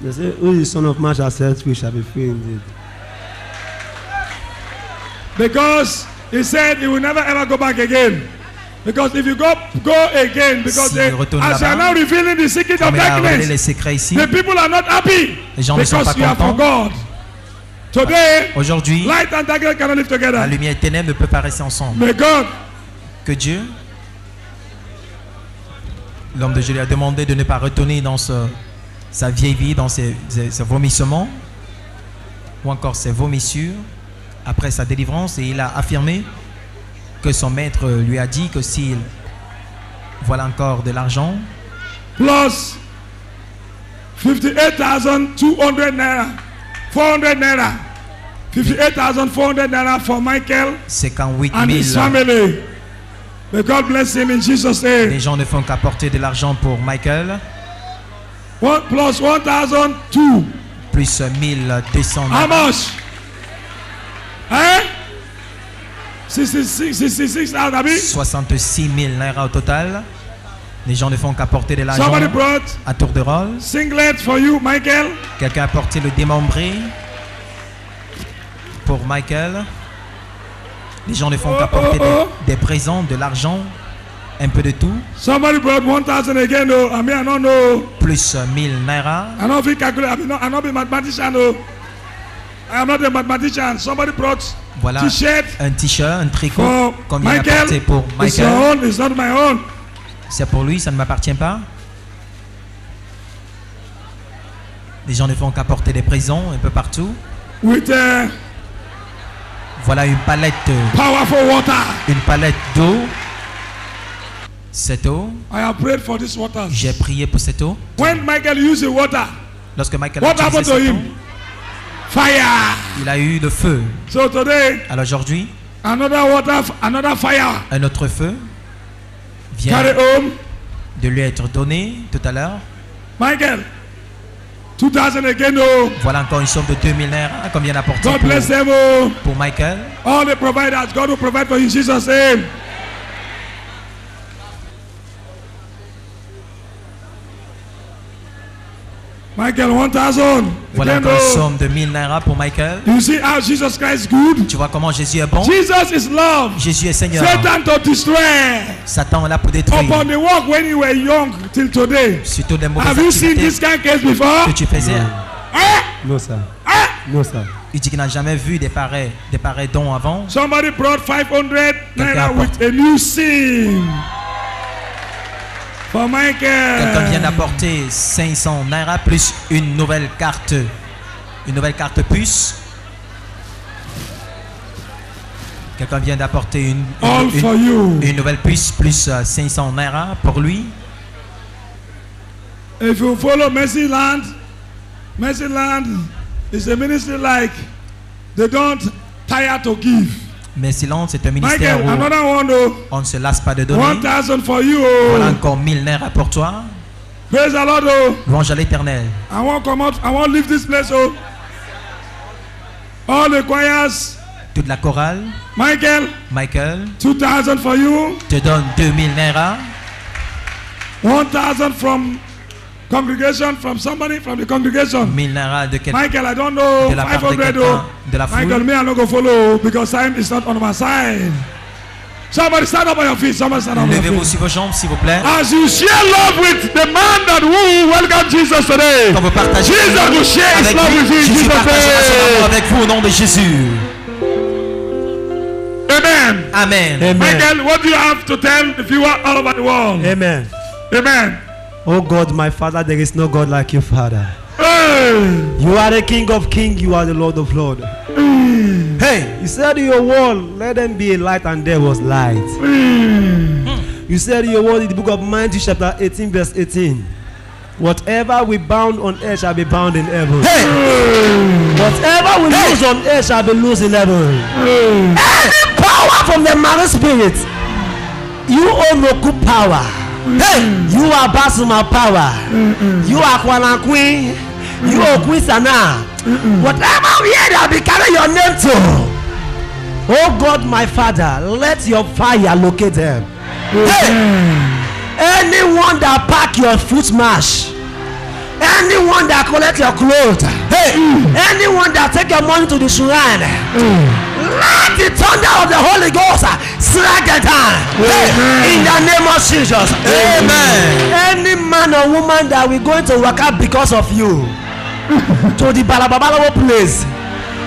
They say, who the son of man shall set free shall be free indeed. Because he said he will never ever go back again. Because if you go again, because Si they, il retourne as you are là-bas, now revealing the secret of comme il a révélé les darkness, secrets ici, the people are not happy les gens ne sont because pas you are for contents. God. Today, Aujourd'hui, light and darkness cannot live la together. lumière et les ténèbres ne peuvent pas rester ensemble. May God, Que Dieu, l'homme de Dieu lui a demandé de ne pas retourner dans sa vieille vie, dans ses vomissements, ou encore ses vomissures, après sa délivrance, et il a affirmé que son maître lui a dit que s'il voilà encore de l'argent, plus 58,200 naira, 400 naira, 58,400 naira for Michael 58 and his 000. family. May God bless him in Jesus' name. Les gens ne font qu'apporter de l'argent pour Michael, Plus 1,002. plus 1200 How naira. much? Hein? 66 Arabi? 66 000 naira au total. Les gens ne font qu'apporter de l'argent Somebody brought à tour de rôle. singlet for you, Michael. Quelqu'un a apporté le démembré pour Michael. Les gens ne font qu'apporter des présents, de l'argent, un peu de tout. Somebody brought 1,000 again. Oh, I mean, I don't know. Plus 1000 naira. I don't feel calculate. I mean, I'm not a mathematician. Oh. I am not a mathematician. Somebody brought Voilà t-shirt un t-shirt, un tricot. for Combien il a Michael. apporté pour It's your Michael? own. It's not my own. C'est pour lui, ça ne m'appartient pas. Les gens ne font qu'apporter des présents un peu partout. With Voilà une palette, powerful water. une palette d'eau. Cette eau, I have prayed for this water. j'ai prié pour cette eau. When Michael used the water, Lorsque Michael a what utilisé happened to cette him? eau, Fire. il a eu le feu. So today, Alors aujourd'hui, another water, another fire. un autre feu vient Carry home. de lui être donné tout à l'heure. Michael, 2,000 again. Oh. Voilà encore une somme de 2000 naira qu'on vient d'apporter God bless them. Oh. pour Michael. All the providers, God will provide for you in Jesus' name. Michael, 1,000. Voilà Again, encore une oh. somme de 1000 naira pour Michael. You see how Jesus Christ is good? Tu vois comment Jésus est bon? Jesus is love. Jésus est Seigneur. Satan to destroy. Satan est là pour détruire. Upon the walk when you were young till today. Surtout des mauvaises Have you seen activités this kind of case before? que tu faisais. No, sir. No, sir. Il dit qu'il n'a jamais vu des pareils dons avant. Somebody brought 500 naira apporte. with a new sim. For Quelqu'un vient Michael. d'apporter 500 naira plus une nouvelle carte puce. Quelqu'un vient d'apporter All for you. une nouvelle puce plus 500 naira pour lui. If you follow Mercy Land is a ministry like they don't tire to give. Mais silence, c'est un ministère Michael, another one. où on ne se lasse pas de donner. 1,000 for you. Voilà encore 1000 naira pour toi. Praise the Lord. Oh. Louange à l'Éternel. I won't come out. I won't leave this place. Oh. All the choirs. Toute la chorale. Michael, 2,000 for you. te donne 2000 naira. 1,000 from congregation, from somebody from the congregation. 1000 naira de quelqu'un. Michael, I don't know. De la part de 500 quelqu'un oh. de la foule. Michael, me I not go follow because time is not on my side. Somebody stand up on your feet. Somebody stand up on your Levez-vous feet. sur vos jambes, s'il vous plaît. As you share love with the man that who welcome Jesus today, Quand vous partagez Jesus will share his avec love lui, with you in Jésus Jesus' partagera son amour name. avec vous au nom de Jésus. Amen. Amen. Amen. Michael, what do you have to tell the viewer all over the world? Amen. Amen. Oh God, my Father, there is no God like you, Father. Hey. You are the King of Kings, you are the Lord of Lords. Hey, you said in your word, let them be a light, and there was light. You said in your word in the book of Matthew, chapter 18, verse 18. Whatever we bound on earth shall be bound in heaven. Whatever we lose on earth shall be loose in heaven. Any power from the marine spirit, you own no good power. You are Basuma power. You are Kwana Queen. You are Queen Sana. Whatever we hear, I'll be carrying your name to. Oh God, my Father, let your fire locate them. Anyone that pack your foot mash, anyone that collect your clothes, anyone that take your money to the shrine, let the thunder of the Holy Ghost strike the down. In the name of Jesus. Amen. Any man or woman that we going to work out because of you to the Balababalawo place,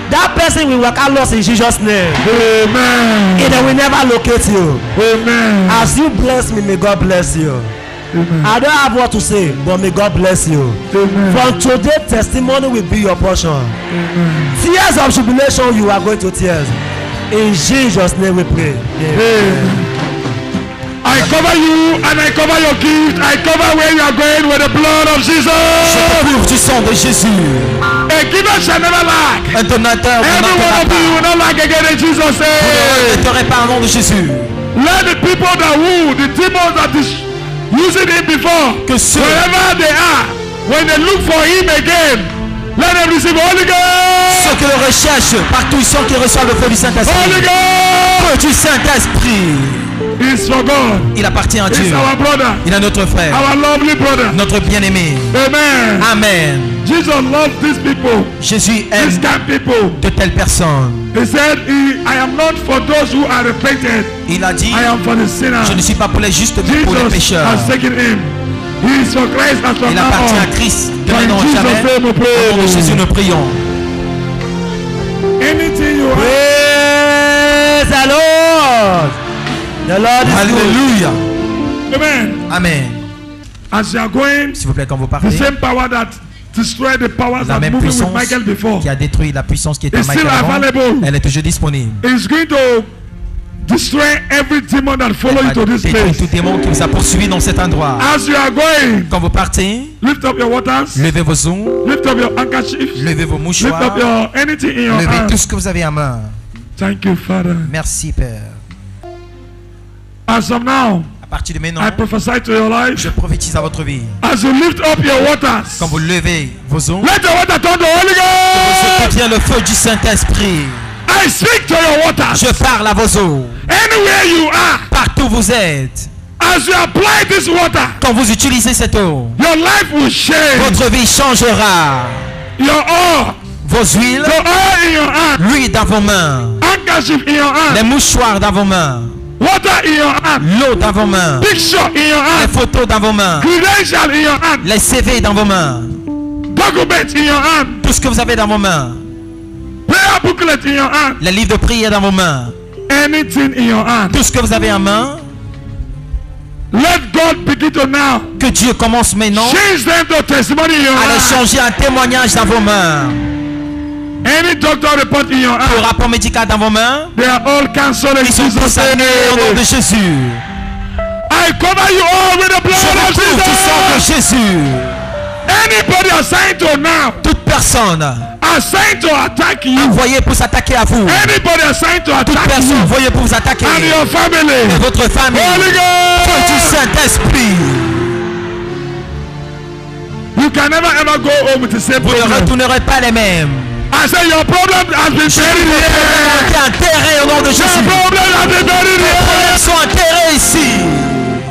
that person will work out lost in Jesus' name. Amen. And they will never locate you. Amen. As you bless me, may God bless you. Amen. I don't have what to say, but may God bless you. Amen. From today, testimony will be your portion. Amen. Tears of tribulation, you are going to tears. In Jesus' name we pray. Amen. I cover you and I cover your gift. I cover where you are going with the blood of Jesus. Je te couvre du sang de Jésus. A giver shall never lack. Un donateur ne manquera pas. You will not lack again in Jesus' name. Vous ne regretterez pas au nom de Jésus. Let the people that woo, the demons that is using him before, wherever they are, when they look for him again, let them receive Holy Ghost. Ceux qui le recherchent, partout ils sont qu'ils reçoivent le feu du Saint-Esprit. Holy Ghost. Feu du Saint-Esprit. Is for God. Il appartient à Dieu. It's our brother. Il est notre frère. Our lovely brother. Notre bien-aimé. Amen. Amen. Jesus loves these people. Jésus aime these kind of people. De telles personnes. He said, I am not for those who are repented. Il a dit, I am for the sinners. Je ne suis pas pour les justes, mais pour les pécheurs. Has taken him. He is for Christ and for Il appartient à Christ. De maintenant jamais. Au nom de Jésus, nous prions. Anything you praise the Lord. The Lord is Hallelujah. Good. Amen. Amen. As you are going, s'il vous plaît, quand vous partez, the same power that destroyed the powers la that même moved with puissance Michael before, qui a détruit la puissance qui était à is Michael still avant, available. elle est toujours disponible. It's going to destroy every demon that follow you to this place. Tout démon qui vous a poursuivi dans cet endroit. As you are going, quand vous partez, lift up your waters, levez vos ongles, lift up your handkerchiefs, levez vos mouchoirs, lift up your anything in your levez hand. tout ce que vous avez à main. Thank you, Father. Merci, Père. As of now, à partir de maintenant, I prophesy to your life. Je prophétise à votre vie. As you lift up your waters, quand vous levez vos ongles, let the water turn to Holy que Ghost. devient le feu du Saint-Esprit. I speak to your waters. Je parle à vos eaux. Anywhere you are, partout où vous êtes. As you apply this water, quand vous utilisez cette eau, your life will change. Votre vie changera. Your oil, vos huiles, the oil in your hand, l'huile dans vos mains, handkerchief in your hand, les mouchoirs dans vos mains, water in your hand, l'eau dans vos mains, picture in your hand, les photos dans vos mains, credential in your hand, les CV dans vos mains, document in your hand, tout ce que vous avez dans vos mains, prayer booklet in your hand, les livres de prière dans vos mains, anything in your hand, tout ce que vous avez en main. Let God begin to now. Que Dieu commence maintenant change them to testimony in your à les hand. changer un témoignage dans vos mains. Any doctor report in your hand. Le rapport médical dans vos mains. They are all cancelled in Jesus' name. Au nom de Jésus. I cover you all with the blood of Jesus. Du sang de Jésus. Anybody assigned to now. Toute personne assigned to attack you. Envoyé pour s'attaquer à vous. Anybody assigned to attack toute personne you. envoyée pour vous attaquer. And your family. Et votre famille. Holy Ghost. Feu du Saint-Esprit. You can never ever go home with the same vous problem. ne retournerez pas les mêmes. I say your problem has been buried here. Enterré au nom de Jésus. Your problem has been buried here. Les problèmes sont enterrés ici.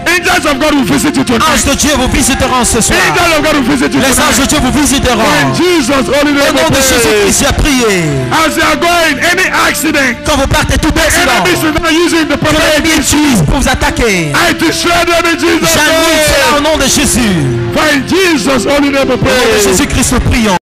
Angels of God will visit you tonight. Anges de Dieu vous visiteront ce soir. Angels of God will visit you Les anges de Dieu vous visiteront. In Jesus' holy name. Au nom de Jésus-Christ, j'ai prié. As you are going, any accident. Quand vous partez, tout accident. Enemies are not using the problem. L'ennemi utilise pour vous attaquer. I destroy them in Jesus' name. J'annule cela au nom de Jésus. For in Jesus' holy name we pray. Au nom de Jésus-Christ, nous prions.